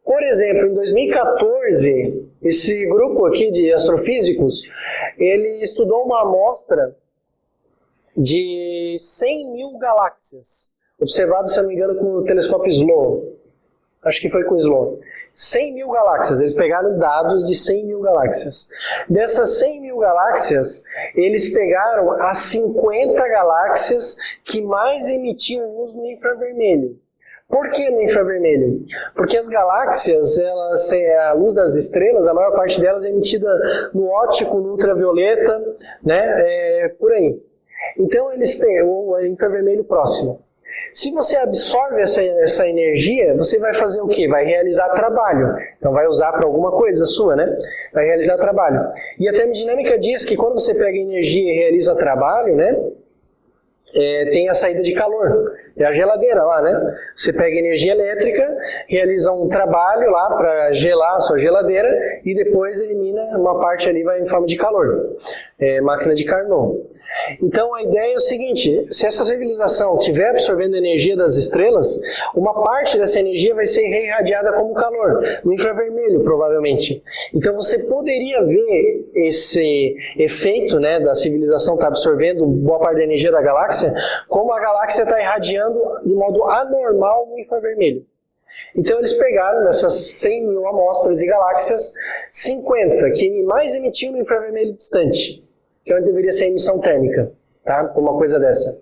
Por exemplo, em 2014, esse grupo aqui de astrofísicos, ele estudou uma amostra de 100 mil galáxias, observadas, se eu não me engano, com o telescópio Sloan. Acho que foi com o Sloan. 100 mil galáxias, eles pegaram dados de 100 mil galáxias. Dessas 100 mil galáxias, eles pegaram as 50 galáxias que mais emitiam luz no infravermelho. Por que no infravermelho? Porque as galáxias, a luz das estrelas, a maior parte delas é emitida no óptico, no ultravioleta, né? Por aí. Então eles pegam o infravermelho próximo. Se você absorve essa energia, você vai fazer o quê? Vai realizar trabalho. Então vai usar para alguma coisa sua, né? Vai realizar trabalho. E a termodinâmica diz que quando você pega energia e realiza trabalho, né? Tem a saída de calor, é a geladeira lá, né? Você pega energia elétrica, realiza um trabalho lá para gelar a sua geladeira e depois elimina uma parte ali, vai em forma de calor, máquina de Carnot. Então a ideia é o seguinte, se essa civilização estiver absorvendo energia das estrelas, uma parte dessa energia vai ser reirradiada como calor, no infravermelho provavelmente. Então você poderia ver esse efeito, né, da civilização estar absorvendo boa parte da energia da galáxia, como a galáxia está irradiando de modo anormal no infravermelho. Então eles pegaram nessas 100 mil amostras de galáxias, 50 que mais emitiam no infravermelho distante, que é onde deveria ser a emissão térmica, tá? Uma coisa dessa.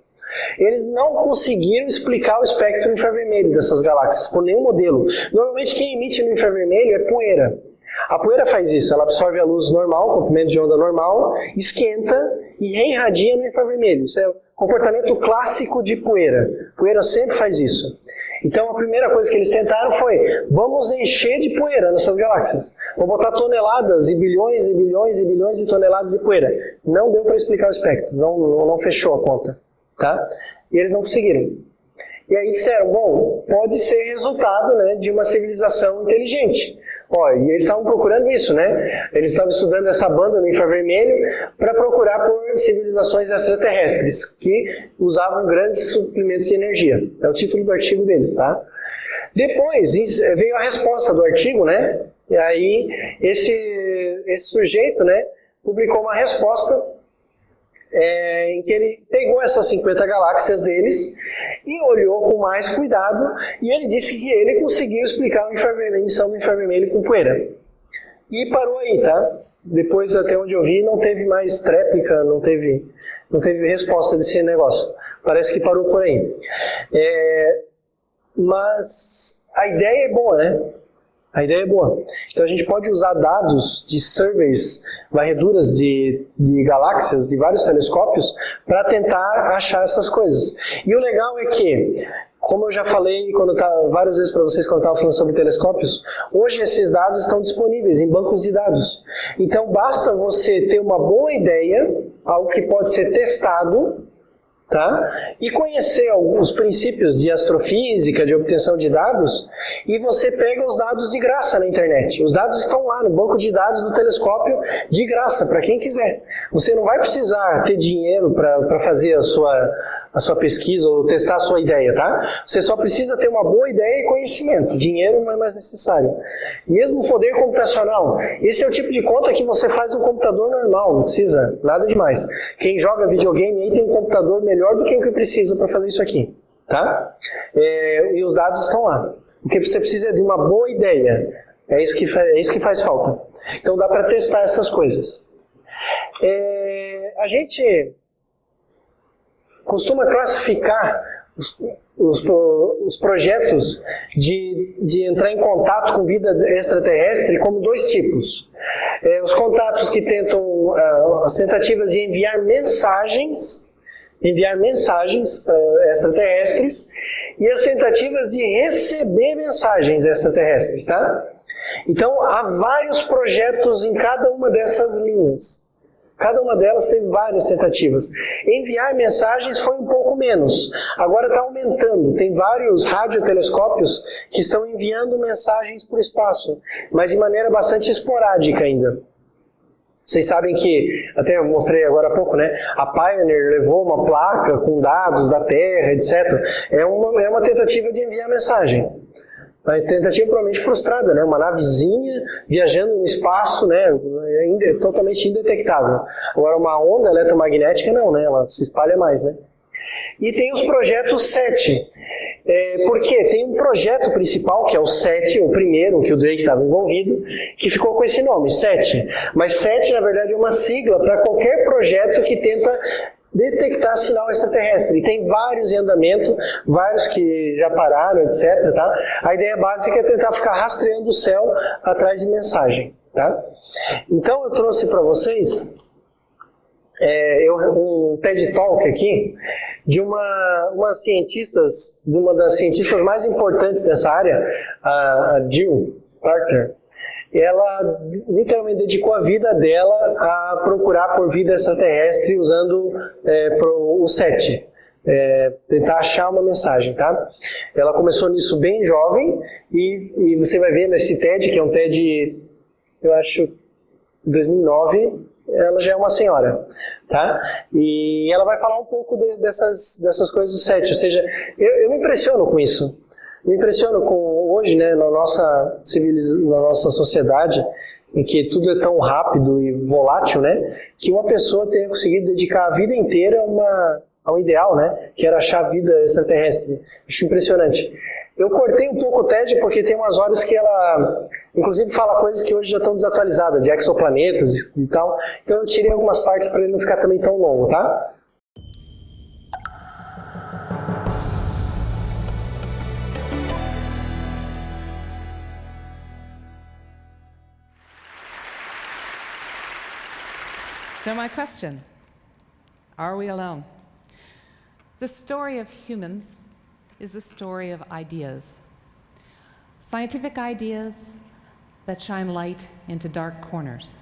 Eles não conseguiram explicar o espectro infravermelho dessas galáxias por nenhum modelo. Normalmente quem emite no infravermelho é poeira. A poeira faz isso, ela absorve a luz normal, comprimento de onda normal, esquenta e reirradia no infravermelho. Isso é o comportamento clássico de poeira. Poeira sempre faz isso. Então a primeira coisa que eles tentaram foi, vamos encher de poeira nessas galáxias. Vamos botar toneladas e bilhões e bilhões e bilhões de toneladas de poeira. Não deu para explicar o espectro, não fechou a conta. Tá? E eles não conseguiram. E aí disseram, bom, pode ser resultado, né, de uma civilização inteligente. E eles estavam procurando isso, né? Eles estavam estudando essa banda no infravermelho para procurar por civilizações extraterrestres que usavam grandes suprimentos de energia. É o título do artigo deles, tá? Depois veio a resposta do artigo, né? E aí esse sujeito, né, publicou uma resposta em que ele pegou essas 50 galáxias deles e olhou com mais cuidado e ele disse que ele conseguiu explicar a emissão do infravermelho com poeira. E parou aí, tá? Depois, até onde eu vi, não teve mais tréplica, não teve resposta desse negócio. Parece que parou por aí. Mas a ideia é boa, né? A ideia é boa. Então a gente pode usar dados de surveys, varreduras de galáxias, de vários telescópios, para tentar achar essas coisas. E o legal é que, como eu já falei várias vezes para vocês quando eu estava falando sobre telescópios, hoje esses dados estão disponíveis em bancos de dados. Então basta você ter uma boa ideia, algo que pode ser testado, tá? E conhecer alguns princípios de astrofísica, de obtenção de dados, e você pega os dados de graça na internet. Os dados estão lá no banco de dados do telescópio de graça, para quem quiser. Você não vai precisar ter dinheiro para fazer a sua pesquisa ou testar a sua ideia, tá? Você só precisa ter uma boa ideia e conhecimento. Dinheiro não é mais necessário. Mesmo poder computacional. Esse é o tipo de conta que você faz no computador normal, não precisa nada demais. Quem joga videogame aí tem um computador melhor do que o que precisa para fazer isso aqui, tá? E os dados estão lá. O que você precisa é de uma boa ideia. É isso que faz falta. Então dá para testar essas coisas. A gente costuma classificar os projetos de entrar em contato com vida extraterrestre como dois tipos. Os contatos que tentam, as tentativas de enviar mensagens extraterrestres e as tentativas de receber mensagens extraterrestres, tá? Então, há vários projetos em cada uma dessas linhas. Cada uma delas teve várias tentativas. Enviar mensagens foi um pouco menos. Agora está aumentando. Tem vários radiotelescópios que estão enviando mensagens para o espaço, mas de maneira bastante esporádica ainda. Vocês sabem que, até eu mostrei agora há pouco, né? A Pioneer levou uma placa com dados da Terra, etc. É uma tentativa de enviar mensagem. Uma tentativa provavelmente frustrada, né? Uma navezinha viajando no espaço, né? Totalmente indetectável. Agora, uma onda eletromagnética, não, né? Ela se espalha mais, né? E tem os projetos SET. Porque tem um projeto principal, que é o SET, o primeiro, que o Drake estava envolvido, que ficou com esse nome, SET. Mas SET, na verdade, é uma sigla para qualquer projeto que tenta detectar sinal extraterrestre. E tem vários em andamento, vários que já pararam, etc. Tá? A ideia básica é tentar ficar rastreando o céu atrás de mensagem. Tá? Então eu trouxe para vocês um TED Talk aqui de uma das cientistas mais importantes dessa área, a Jill Carter. Ela literalmente dedicou a vida dela a procurar por vida extraterrestre usando o SET, tentar achar uma mensagem, tá? Ela começou nisso bem jovem e você vai ver nesse TED, que é um TED, eu acho, 2009, ela já é uma senhora, tá? E ela vai falar um pouco dessas coisas do SET, ou seja, eu me impressiono com isso. Me impressiono com hoje, né, na nossa sociedade, em que tudo é tão rápido e volátil, né, que uma pessoa tenha conseguido dedicar a vida inteira a um ideal, né, que era achar vida extraterrestre. Acho impressionante. Eu cortei um pouco o TED porque tem umas horas que ela, inclusive, fala coisas que hoje já estão desatualizadas, de exoplanetas e tal. Então eu tirei algumas partes para ele não ficar também tão longo, tá? So my question, are we alone? The story of humans is the story of ideas. Scientific ideas that shine light into dark corners.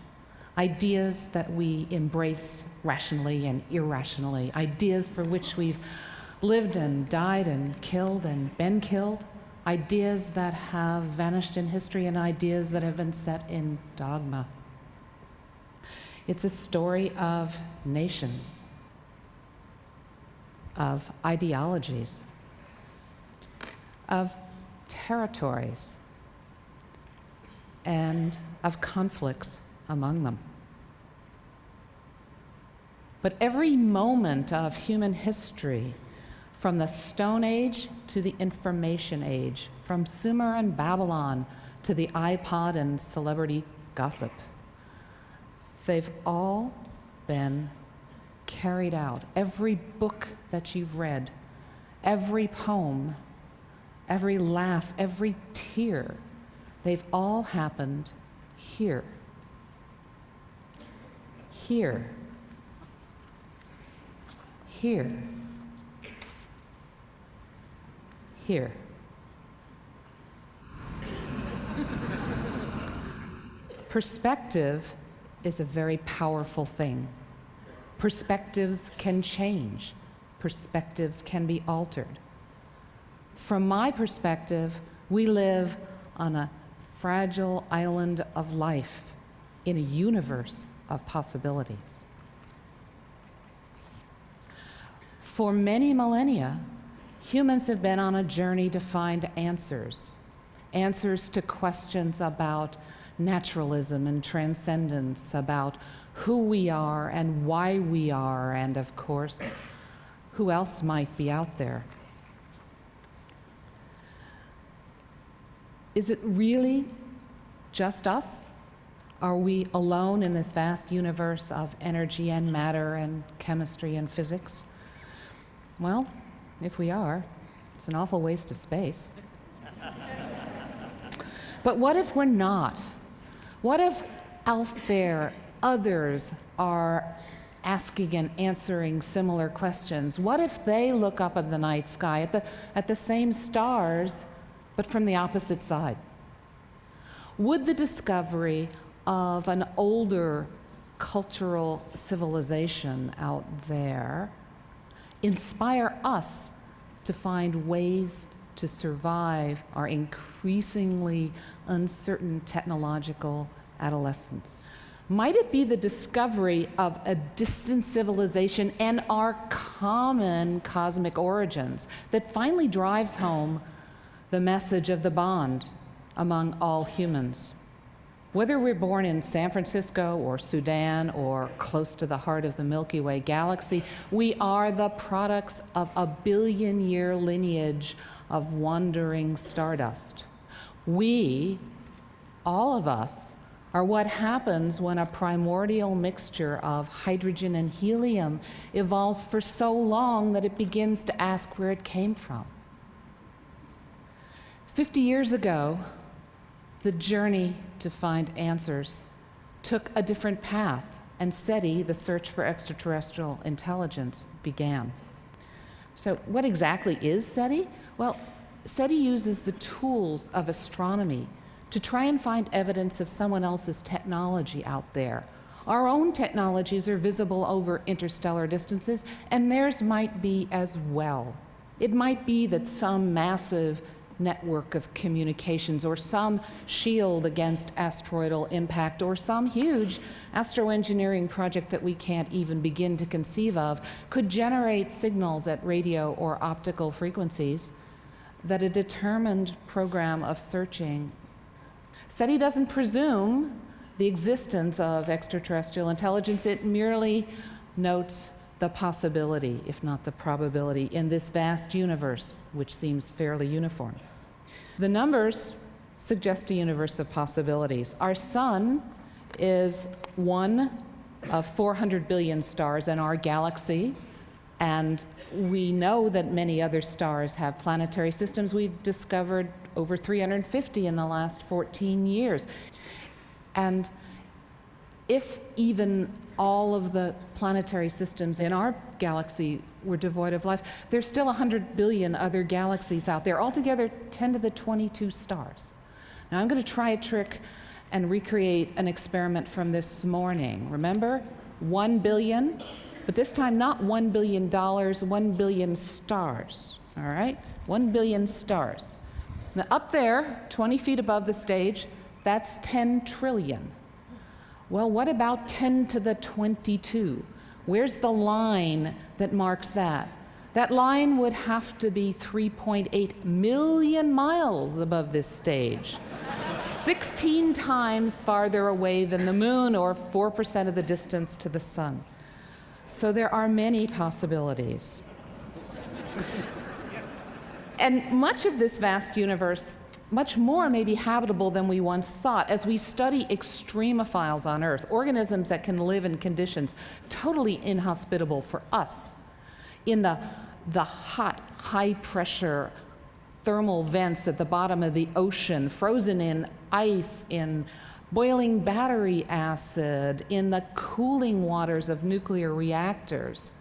Ideas that we embrace rationally and irrationally. Ideas for which we've lived and died and killed and been killed. Ideas that have vanished in history and ideas that have been set in dogma. It's a story of nations, of ideologies, of territories, and of conflicts among them. But every moment of human history, from the Stone Age to the Information Age, from Sumer and Babylon to the iPod and celebrity gossip, they've all been carried out. Every book that you've read, every poem, every laugh, every tear, they've all happened here, here, here, here. Perspective is a very powerful thing. Perspectives can change. Perspectives can be altered. From my perspective, we live on a fragile island of life in a universe of possibilities. For many millennia, humans have been on a journey to find answers to questions about naturalism and transcendence, about who we are and why we are, and of course, who else might be out there. Is it really just us? Are we alone in this vast universe of energy and matter and chemistry and physics? Well, if we are, it's an awful waste of space. But what if we're not? What if out there others are asking and answering similar questions? What if they look up at the night sky at the same stars, but from the opposite side? Would the discovery of an older cultural civilization out there inspire us to find ways to survive our increasingly uncertain technological adolescence? Might it be the discovery of a distant civilization and our common cosmic origins that finally drives home the message of the bond among all humans? Whether we're born in San Francisco or Sudan or close to the heart of the Milky Way galaxy, we are the products of a billion-year lineage of wandering stardust. We, all of us, are what happens when a primordial mixture of hydrogen and helium evolves for so long that it begins to ask where it came from. 50 years ago, the journey to find answers took a different path, and SETI, the search for extraterrestrial intelligence, began. So what exactly is SETI? Well, SETI uses the tools of astronomy to try and find evidence of someone else's technology out there. Our own technologies are visible over interstellar distances, and theirs might be as well. It might be that some massive network of communications, or some shield against asteroidal impact, or some huge astroengineering project that we can't even begin to conceive of could generate signals at radio or optical frequencies that a determined program of searching. SETI doesn't presume the existence of extraterrestrial intelligence. It merely notes the possibility, if not the probability, in this vast universe, which seems fairly uniform. The numbers suggest a universe of possibilities. Our sun is one of 400 billion stars in our galaxy, and we know that many other stars have planetary systems. We've discovered over 350 in the last 14 years. And if even all of the planetary systems in our galaxy were devoid of life, there's still 100 billion other galaxies out there, altogether 10 to the 22 stars. Now I'm going to try a trick and recreate an experiment from this morning. Remember, 1 billion, but this time not $1 billion, 1 billion stars, all right? 1 billion stars. Now up there, 20 feet above the stage, that's 10 trillion. Well, what about 10 to the 22? Where's the line that marks that? That line would have to be 3.8 million miles above this stage, 16 times farther away than the moon, or 4% of the distance to the sun. So there are many possibilities. And much of this vast universe, much more may be habitable than we once thought. As we study extremophiles on Earth, organisms that can live in conditions totally inhospitable for us, in the hot, high-pressure thermal vents at the bottom of the ocean, frozen in ice in boiling battery acid in the cooling waters of nuclear reactors.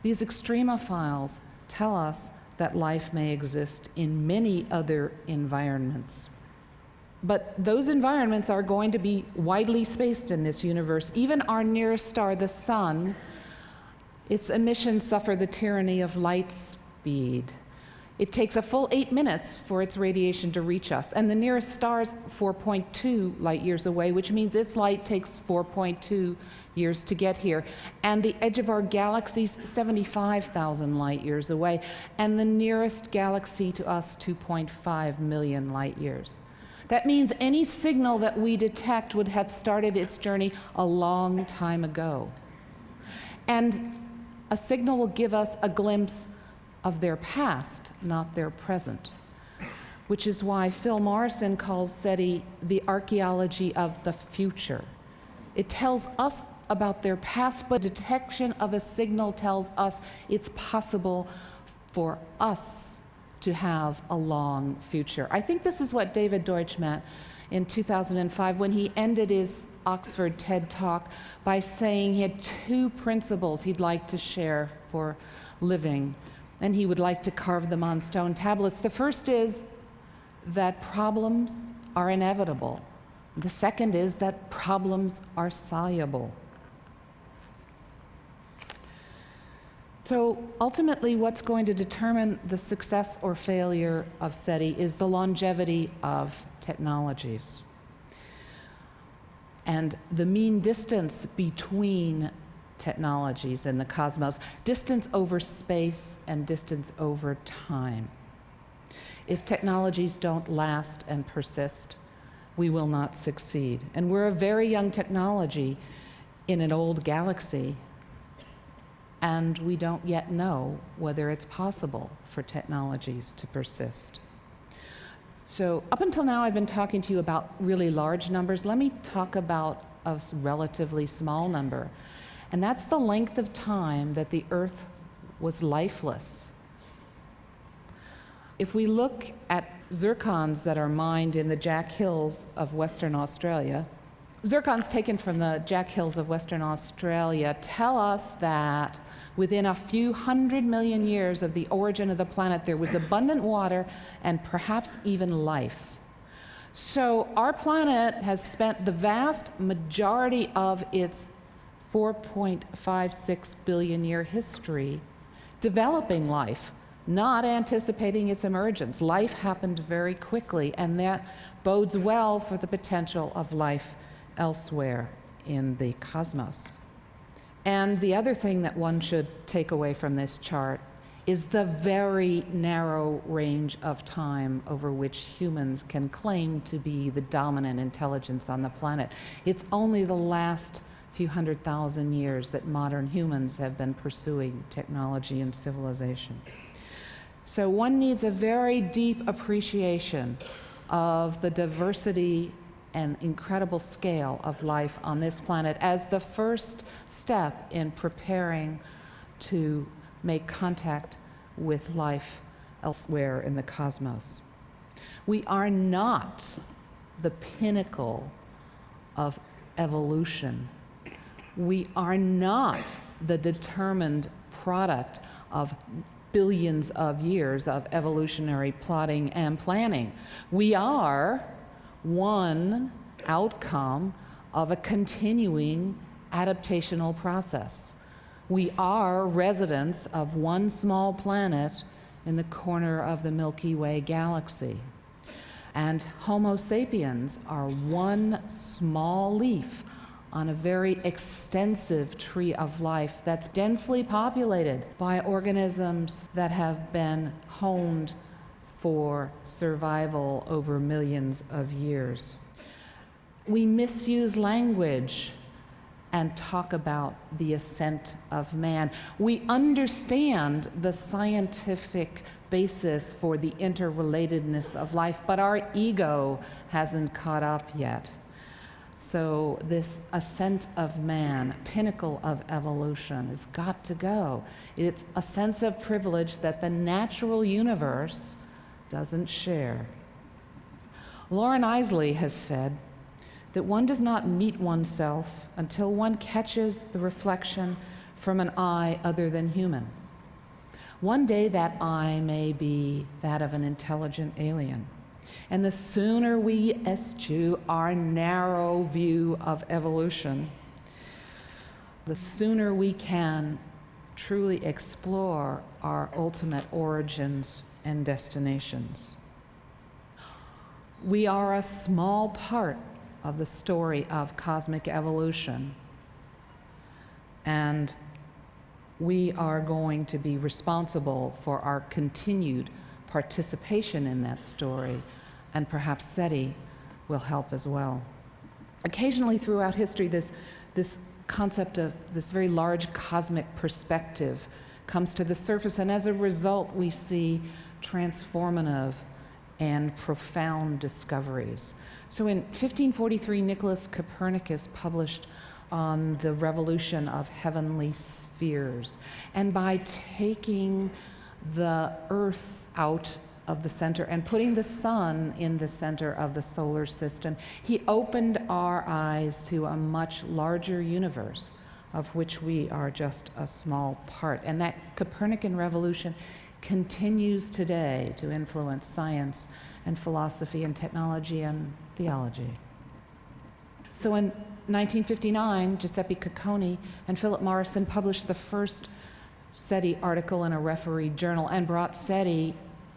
These extremophiles tell us that life may exist in many other environments. But those environments are going to be widely spaced in this universe. Even our nearest star, the Sun, its emissions suffer the tyranny of light speed. It takes a full 8 minutes for its radiation to reach us, and the nearest star is 4.2 light years away, which means its light takes 4.2 years to get here. And the edge of our galaxy is 75,000 light years away, and the nearest galaxy to us, 2.5 million light years. That means any signal that we detect would have started its journey a long time ago. And a signal will give us a glimpse of their past, not their present, which is why Phil Morrison calls SETI the archaeology of the future. It tells us about their past, but detection of a signal tells us it's possible for us to have a long future. I think this is what David Deutsch meant in 2005 when he ended his Oxford TED Talk by saying he had 2 principles he'd like to share for living, and he would like to carve them on stone tablets. The first is that problems are inevitable. The second is that problems are soluble. So ultimately, what's going to determine the success or failure of SETI is the longevity of technologies and the mean distance between technologies in the cosmos, distance over space and distance over time. If technologies don't last and persist, we will not succeed. And we're a very young technology in an old galaxy, and we don't yet know whether it's possible for technologies to persist. So up until now, I've been talking to you about really large numbers. Let me talk about a relatively small number, and that's the length of time that the Earth was lifeless. If we look at zircons that are mined in the Jack Hills of Western Australia, zircons taken from the Jack Hills of Western Australia tell us that within a few 100 million years of the origin of the planet, there was abundant water and perhaps even life. So our planet has spent the vast majority of its 4.56 billion year history developing life, not anticipating its emergence. Life happened very quickly, and that bodes well for the potential of life elsewhere in the cosmos. And the other thing that one should take away from this chart is the very narrow range of time over which humans can claim to be the dominant intelligence on the planet. It's only the last few 100,000 years that modern humans have been pursuing technology and civilization. So one needs a very deep appreciation of the diversity and incredible scale of life on this planet as the first step in preparing to make contact with life elsewhere in the cosmos. We are not the pinnacle of evolution. We are not the determined product of billions of years of evolutionary plotting and planning. We are one outcome of a continuing adaptational process. We are residents of one small planet in the corner of the Milky Way galaxy. And Homo sapiens are one small leaf on a very extensive tree of life that's densely populated by organisms that have been honed for survival over millions of years. We misuse language and talk about the ascent of man. We understand the scientific basis for the interrelatedness of life, but our ego hasn't caught up yet. So this ascent of man, pinnacle of evolution, has got to go. It's a sense of privilege that the natural universe doesn't share. Lauren Isley has said that one does not meet oneself until one catches the reflection from an eye other than human. One day that eye may be that of an intelligent alien. And the sooner we eschew our narrow view of evolution, the sooner we can truly explore our ultimate origins and destinations. We are a small part of the story of cosmic evolution, and we are going to be responsible for our continued participation in that story, and perhaps SETI will help as well. Occasionally throughout history, this concept of this very large cosmic perspective comes to the surface, and as a result, we see transformative and profound discoveries. So in 1543, Nicholas Copernicus published on the revolution of heavenly spheres. And by taking the Earth out of the center and putting the sun in the center of the solar system, he opened our eyes to a much larger universe of which we are just a small part. And that Copernican revolution continues today to influence science and philosophy and technology and theology. So in 1959, Giuseppe Cocconi and Philip Morrison published the first SETI article in a refereed journal and brought SETI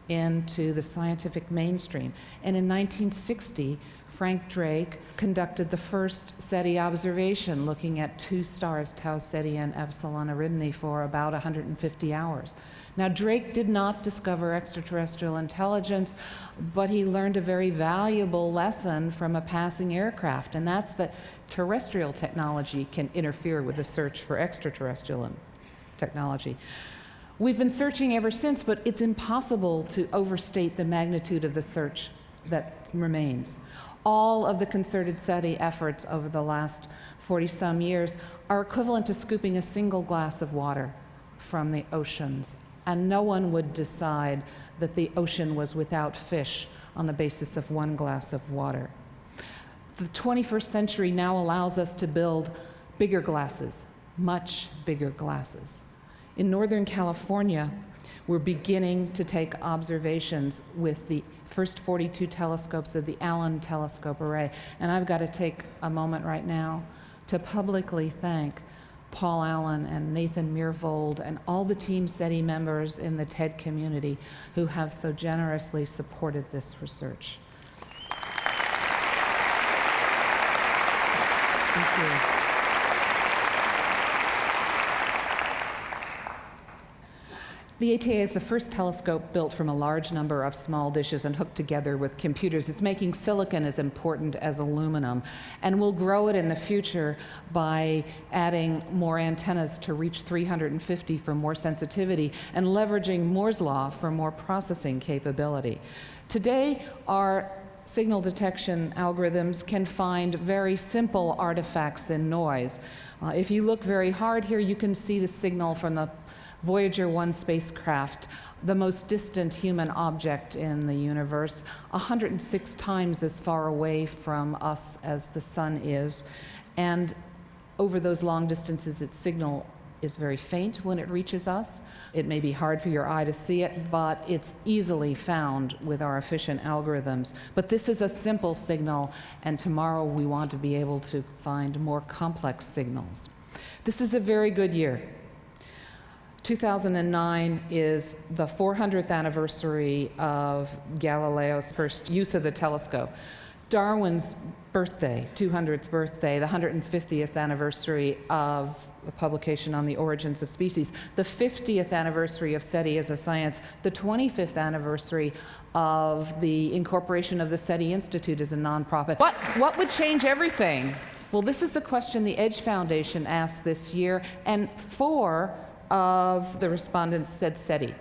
into the scientific mainstream. And in 1960, Frank Drake conducted the first SETI observation looking at two stars, Tau Ceti and Epsilon Eridani, for about 150 hours. Now, Drake did not discover extraterrestrial intelligence, but he learned a very valuable lesson from a passing aircraft, and that's that terrestrial technology can interfere with the search for extraterrestrial technology. We've been searching ever since, but it's impossible to overstate the magnitude of the search that remains. All of the concerted SETI efforts over the last 40-some years are equivalent to scooping a single glass of water from the oceans, and no one would decide that the ocean was without fish on the basis of one glass of water. The 21st century now allows us to build bigger glasses, much bigger glasses. In Northern California, we're beginning to take observations with the first 42 telescopes of the Allen Telescope Array. And I've got to take a moment right now to publicly thank Paul Allen and Nathan Myhrvold and all the Team SETI members in the TED community who have so generously supported this research. Thank you. The ATA is the first telescope built from a large number of small dishes and hooked together with computers. It's making silicon as important as aluminum, and we'll grow it in the future by adding more antennas to reach 350 for more sensitivity and leveraging Moore's law for more processing capability. Today, our signal detection algorithms can find very simple artifacts in noise. If you look very hard here, you can see the signal from the Voyager 1 spacecraft, the most distant human object in the universe, 106 times as far away from us as the sun is. And over those long distances, its signal is very faint when it reaches us. It may be hard for your eye to see it, but it's easily found with our efficient algorithms. But this is a simple signal, and tomorrow we want to be able to find more complex signals. This is a very good year. 2009 is the 400th anniversary of Galileo's first use of the telescope. Darwin's birthday, 200th birthday, the 150th anniversary of the publication on the origins of species, the 50th anniversary of SETI as a science, the 25th anniversary of the incorporation of the SETI Institute as a nonprofit. What would change everything? Well, this is the question the Edge Foundation asked this year, and 4 of the respondents said SETI.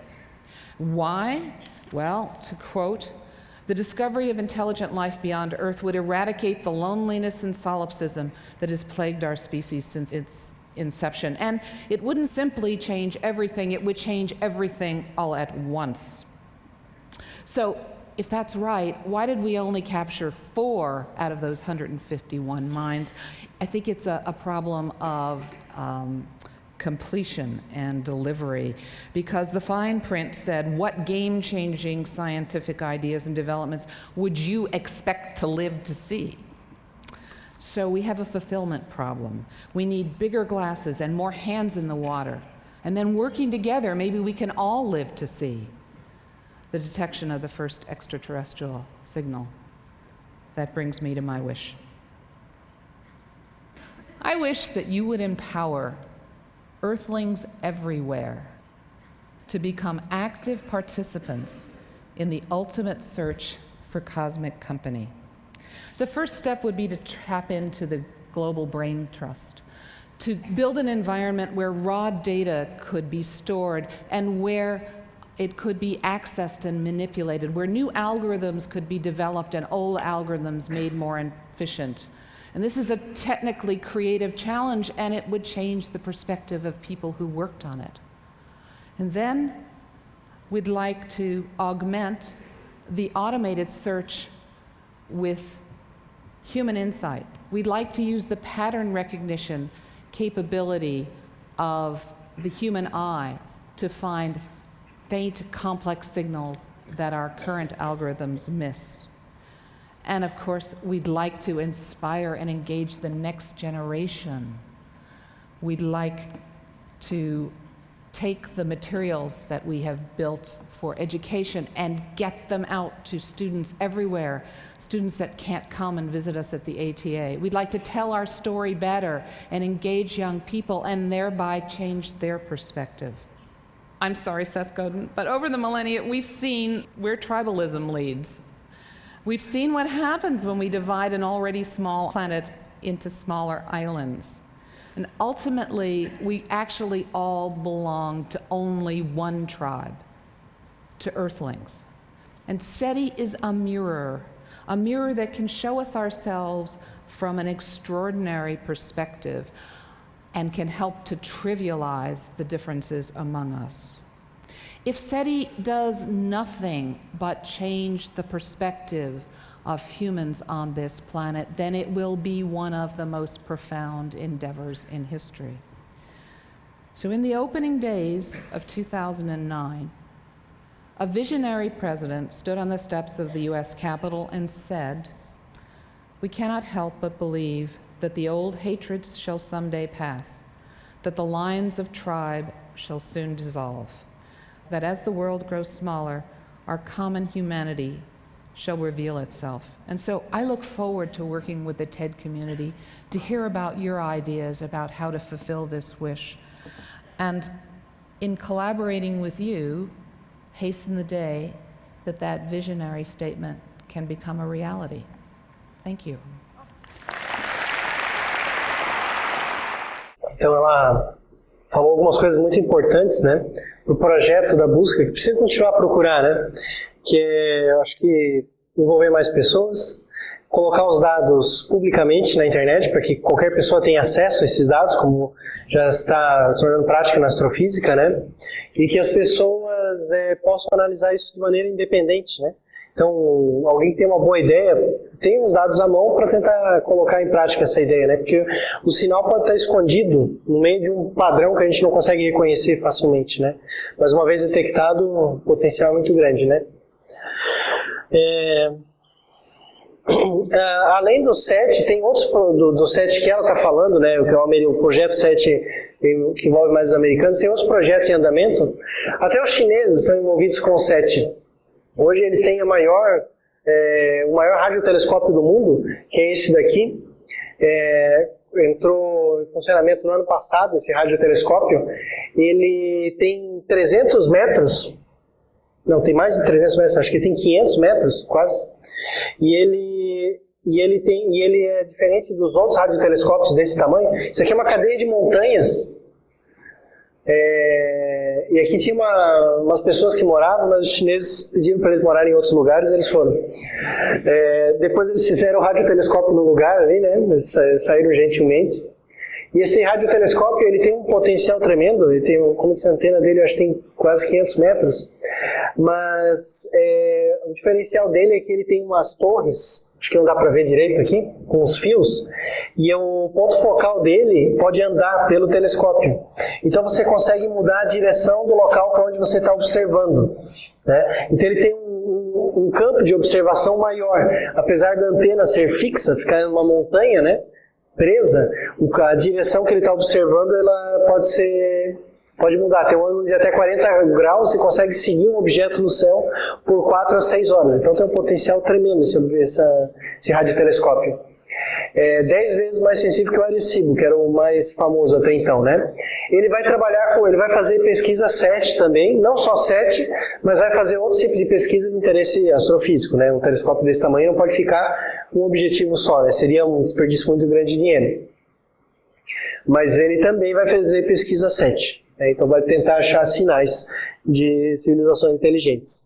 Why? Well, to quote, "The discovery of intelligent life beyond Earth would eradicate the loneliness and solipsism that has plagued our species since its inception. And it wouldn't simply change everything, it would change everything all at once." So if that's right, why did we only capture 4 out of those 151 mines? I think it's a problem of completion and delivery, because the fine print said, what game-changing scientific ideas and developments would you expect to live to see? So we have a fulfillment problem. We need bigger glasses and more hands in the water. And then working together, maybe we can all live to see the detection of the first extraterrestrial signal. That brings me to my wish. I wish that you would empower Earthlings everywhere to become active participants in the ultimate search for cosmic company. The first step would be to tap into the Global Brain Trust, to build an environment where raw data could be stored and where it could be accessed and manipulated, where new algorithms could be developed and old algorithms made more efficient. And this is a technically creative challenge, and it would change the perspective of people who worked on it. And then we'd like to augment the automated search with human insight. We'd like to use the pattern recognition capability of the human eye to find faint, complex signals that our current algorithms miss. And of course, we'd like to inspire and engage the next generation. We'd like to take the materials that we have built for education and get them out to students everywhere, students that can't come and visit us at the ATA. We'd like to tell our story better and engage young people and thereby change their perspective. I'm sorry, Seth Godin, but over the millennia, we've seen where tribalism leads. We've seen what happens when we divide an already small planet into smaller islands. And ultimately, we actually all belong to only one tribe, to Earthlings. And SETI is a mirror that can show us ourselves from an extraordinary perspective and can help to trivialize the differences among us. If SETI does nothing but change the perspective of humans on this planet, then it will be one of the most profound endeavors in history. So in the opening days of 2009, a visionary president stood on the steps of the US Capitol and said, "We cannot help but believe that the old hatreds shall someday pass, that the lines of tribe shall soon dissolve, that as the world grows smaller, our common humanity shall reveal itself." And so I look forward to working with the TED community to hear about your ideas about how to fulfill this wish. And in collaborating with you, hasten the day that that visionary statement can become a reality. Thank you. Então ela falou algumas coisas muito importantes, né, do projeto da busca, que precisa continuar a procurar, né, que eu acho que envolver mais pessoas, colocar os dados publicamente na internet para que qualquer pessoa tenha acesso a esses dados, como já está se tornando prática na astrofísica, né, e que as pessoas possam analisar isso de maneira independente, né. Então, alguém que tem uma boa ideia, tem os dados à mão para tentar colocar em prática essa ideia, né? Porque o sinal pode estar escondido no meio de um padrão que a gente não consegue reconhecer facilmente, né? Mas uma vez detectado, o potencial é muito grande, né? Além do SET, tem outros do SET que ela está falando, né? Que é o projeto SET, que envolve mais os americanos, tem outros projetos em andamento. Até os chineses estão envolvidos com o SET. Hoje eles têm o maior radiotelescópio do mundo, que é esse daqui. Entrou em funcionamento no ano passado, esse radiotelescópio. Ele tem 300 metros, não, tem mais de 300 metros, acho que tem 500 metros, quase. E ele é diferente dos outros radiotelescópios desse tamanho. Isso aqui é uma cadeia de montanhas. E aqui tinha umas pessoas que moravam, mas os chineses pediram para eles morarem em outros lugares, eles foram. Depois eles fizeram o radiotelescópio no lugar ali, né? Eles saíram gentilmente. E esse radiotelescópio ele tem um potencial tremendo, ele tem, como disse, a antena dele eu acho que tem quase 500 metros, mas o diferencial dele é que ele tem umas torres, acho que não dá para ver direito aqui, com os fios, e o ponto focal dele pode andar pelo telescópio. Então você consegue mudar a direção do local para onde você está observando, né? Então ele tem um campo de observação maior. Apesar da antena ser fixa, ficar em uma montanha, né, presa, a direção que ele está observando ela pode mudar. Tem um ângulo de até 40 graus e consegue seguir um objeto no céu por 4 a 6 horas. Então tem um potencial tremendo esse radiotelescópio. 10 vezes mais sensível que o Arecibo, que era o mais famoso até então, né? Ele vai fazer pesquisa SET também, não só SET, mas vai fazer outros tipos de pesquisa de interesse astrofísico, né? Um telescópio desse tamanho não pode ficar com um objetivo só, né? Seria um desperdício muito grande de dinheiro. Mas ele também vai fazer pesquisa SET, né? Então vai tentar achar sinais de civilizações inteligentes.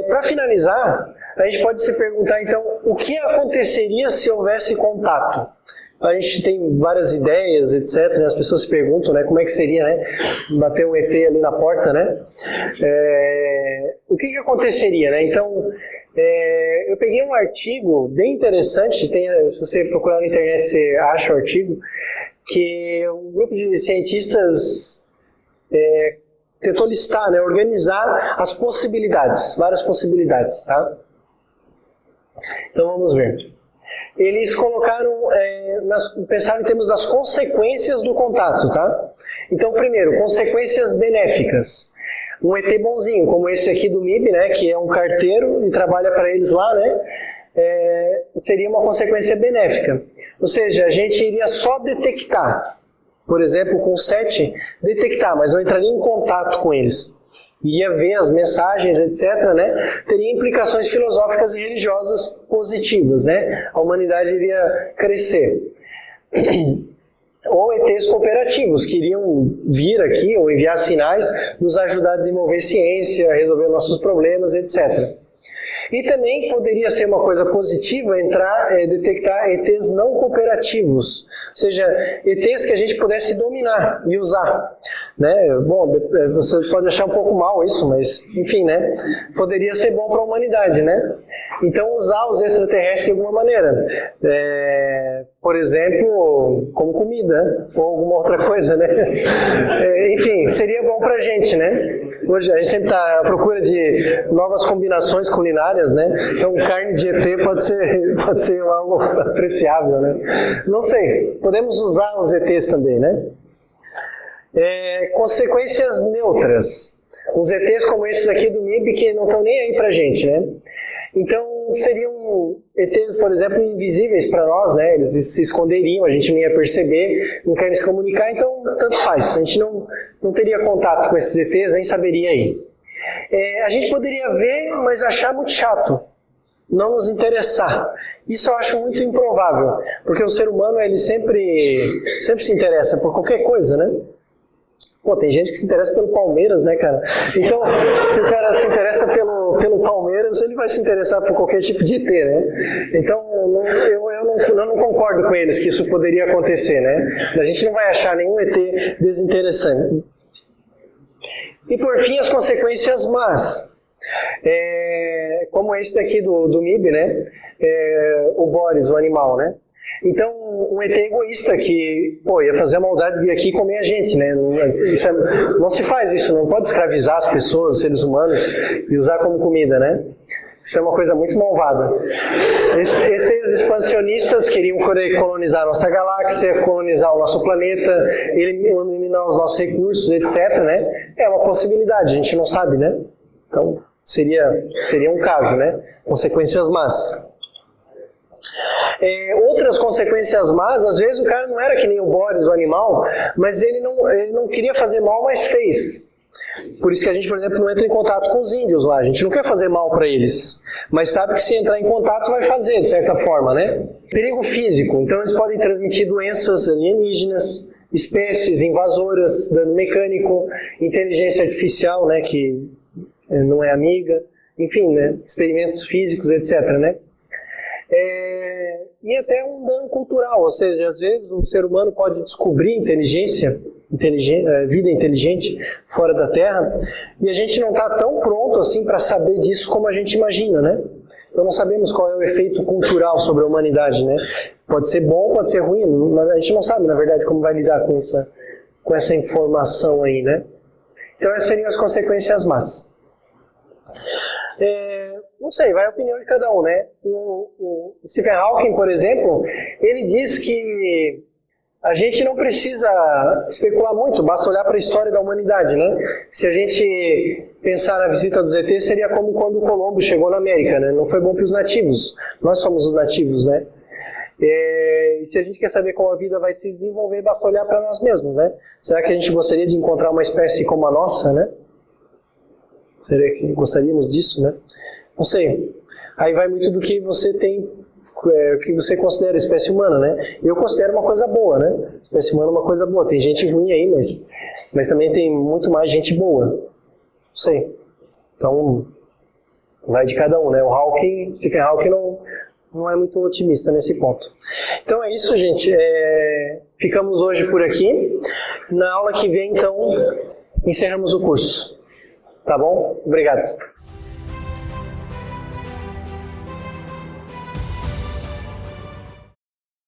Para finalizar, a gente pode se perguntar, então, o que aconteceria se houvesse contato? A gente tem várias ideias, etc. As pessoas se perguntam, né, como é que seria, né, bater um ET ali na porta, né? O que aconteceria, né? Então, eu peguei um artigo bem interessante, se você procurar na internet, você acha o artigo, que um grupo de cientistas tentou listar, né, organizar as possibilidades, várias possibilidades, tá? Então vamos ver. Eles colocaram, pensaram em termos das consequências do contato, tá? Então, primeiro, consequências benéficas. Um ET bonzinho, como esse aqui do MIB, né, que é um carteiro e trabalha para eles lá, né, seria uma consequência benéfica. Ou seja, a gente iria só detectar, por exemplo, com o SET, detectar, mas não entraria em contato com eles. Ia ver as mensagens, etc., né? Teria implicações filosóficas e religiosas positivas, né? A humanidade iria crescer. Ou ETs cooperativos, que iriam vir aqui ou enviar sinais, nos ajudar a desenvolver ciência, resolver nossos problemas, etc. E também poderia ser uma coisa positiva detectar ETs não cooperativos, ou seja, ETs que a gente pudesse dominar e usar, né? Bom, você pode achar um pouco mal isso, mas enfim, né? Poderia ser bom para a humanidade, né? Então usar os extraterrestres de alguma maneira, por exemplo, como comida ou alguma outra coisa, né? Enfim, seria bom para a gente, né? Hoje a gente sempre está à procura de novas combinações culinárias, né? Então carne de ET pode ser algo apreciável, né? Não sei, podemos usar os ETs também, né? Consequências neutras. Uns ETs como esses aqui do MIB que não estão nem aí pra gente, né? Então seriam ETs, por exemplo, invisíveis para nós, né? Eles se esconderiam, a gente não ia perceber, não querem se comunicar, então tanto faz. A gente não teria contato com esses ETs, nem saberia ir. A gente poderia ver, mas achar muito chato, não nos interessar. Isso eu acho muito improvável, porque o ser humano ele sempre se interessa por qualquer coisa, né? Pô, tem gente que se interessa pelo Palmeiras, né, cara? Então, se o cara se interessa pelo Palmeiras, ele vai se interessar por qualquer tipo de ET, né? Então, eu não concordo com eles que isso poderia acontecer, né? A gente não vai achar nenhum ET desinteressante. E, por fim, as consequências más. Como esse daqui do MIB, né? O Boris, o animal, né? Então, um ET egoísta que, ia fazer a maldade de vir aqui e comer a gente, né? Não se faz isso, não pode escravizar as pessoas, os seres humanos, e usar como comida, né? Isso é uma coisa muito malvada. ETs expansionistas queriam colonizar a nossa galáxia, colonizar o nosso planeta, eliminar os nossos recursos, etc., né? É uma possibilidade, a gente não sabe, né? Então, seria um caso, né? Consequências más. Outras consequências más, às vezes o cara não era que nem o Boris, o animal, mas ele não queria fazer mal, mas fez. Por isso que a gente, por exemplo, não entra em contato com os índios lá. A gente não quer fazer mal para eles, mas sabe que se entrar em contato vai fazer, de certa forma, né? Perigo físico. Então eles podem transmitir doenças alienígenas, espécies invasoras, dano mecânico, inteligência artificial, né, que não é amiga, enfim, né, experimentos físicos, etc., né? E até um dano cultural, ou seja, às vezes o ser humano pode descobrir vida inteligente fora da Terra, e a gente não está tão pronto assim para saber disso como a gente imagina, né? Então não sabemos qual é o efeito cultural sobre a humanidade, né? Pode ser bom, pode ser ruim, mas a gente não sabe, na verdade, como vai lidar com essa informação aí, né? Então essas seriam as consequências más. Não sei, vai a opinião de cada um, né? O Stephen Hawking, por exemplo, ele diz que a gente não precisa especular muito, basta olhar para a história da humanidade, né? Se a gente pensar na visita dos ETs, seria como quando o Colombo chegou na América, né? Não foi bom para os nativos, nós somos os nativos, né? E se a gente quer saber como a vida vai se desenvolver, basta olhar para nós mesmos, né? Será que a gente gostaria de encontrar uma espécie como a nossa, né? Será que gostaríamos disso, né? Não sei. Aí vai muito do que você tem, o que você considera espécie humana, né? Eu considero uma coisa boa, né? Espécie humana é uma coisa boa. Tem gente ruim aí, mas também tem muito mais gente boa. Não sei. Então, vai de cada um, né? O Stephen Hawking não é muito otimista nesse ponto. Então é isso, gente. Ficamos hoje por aqui. Na aula que vem, então, encerramos o curso. Tá bom? Obrigado.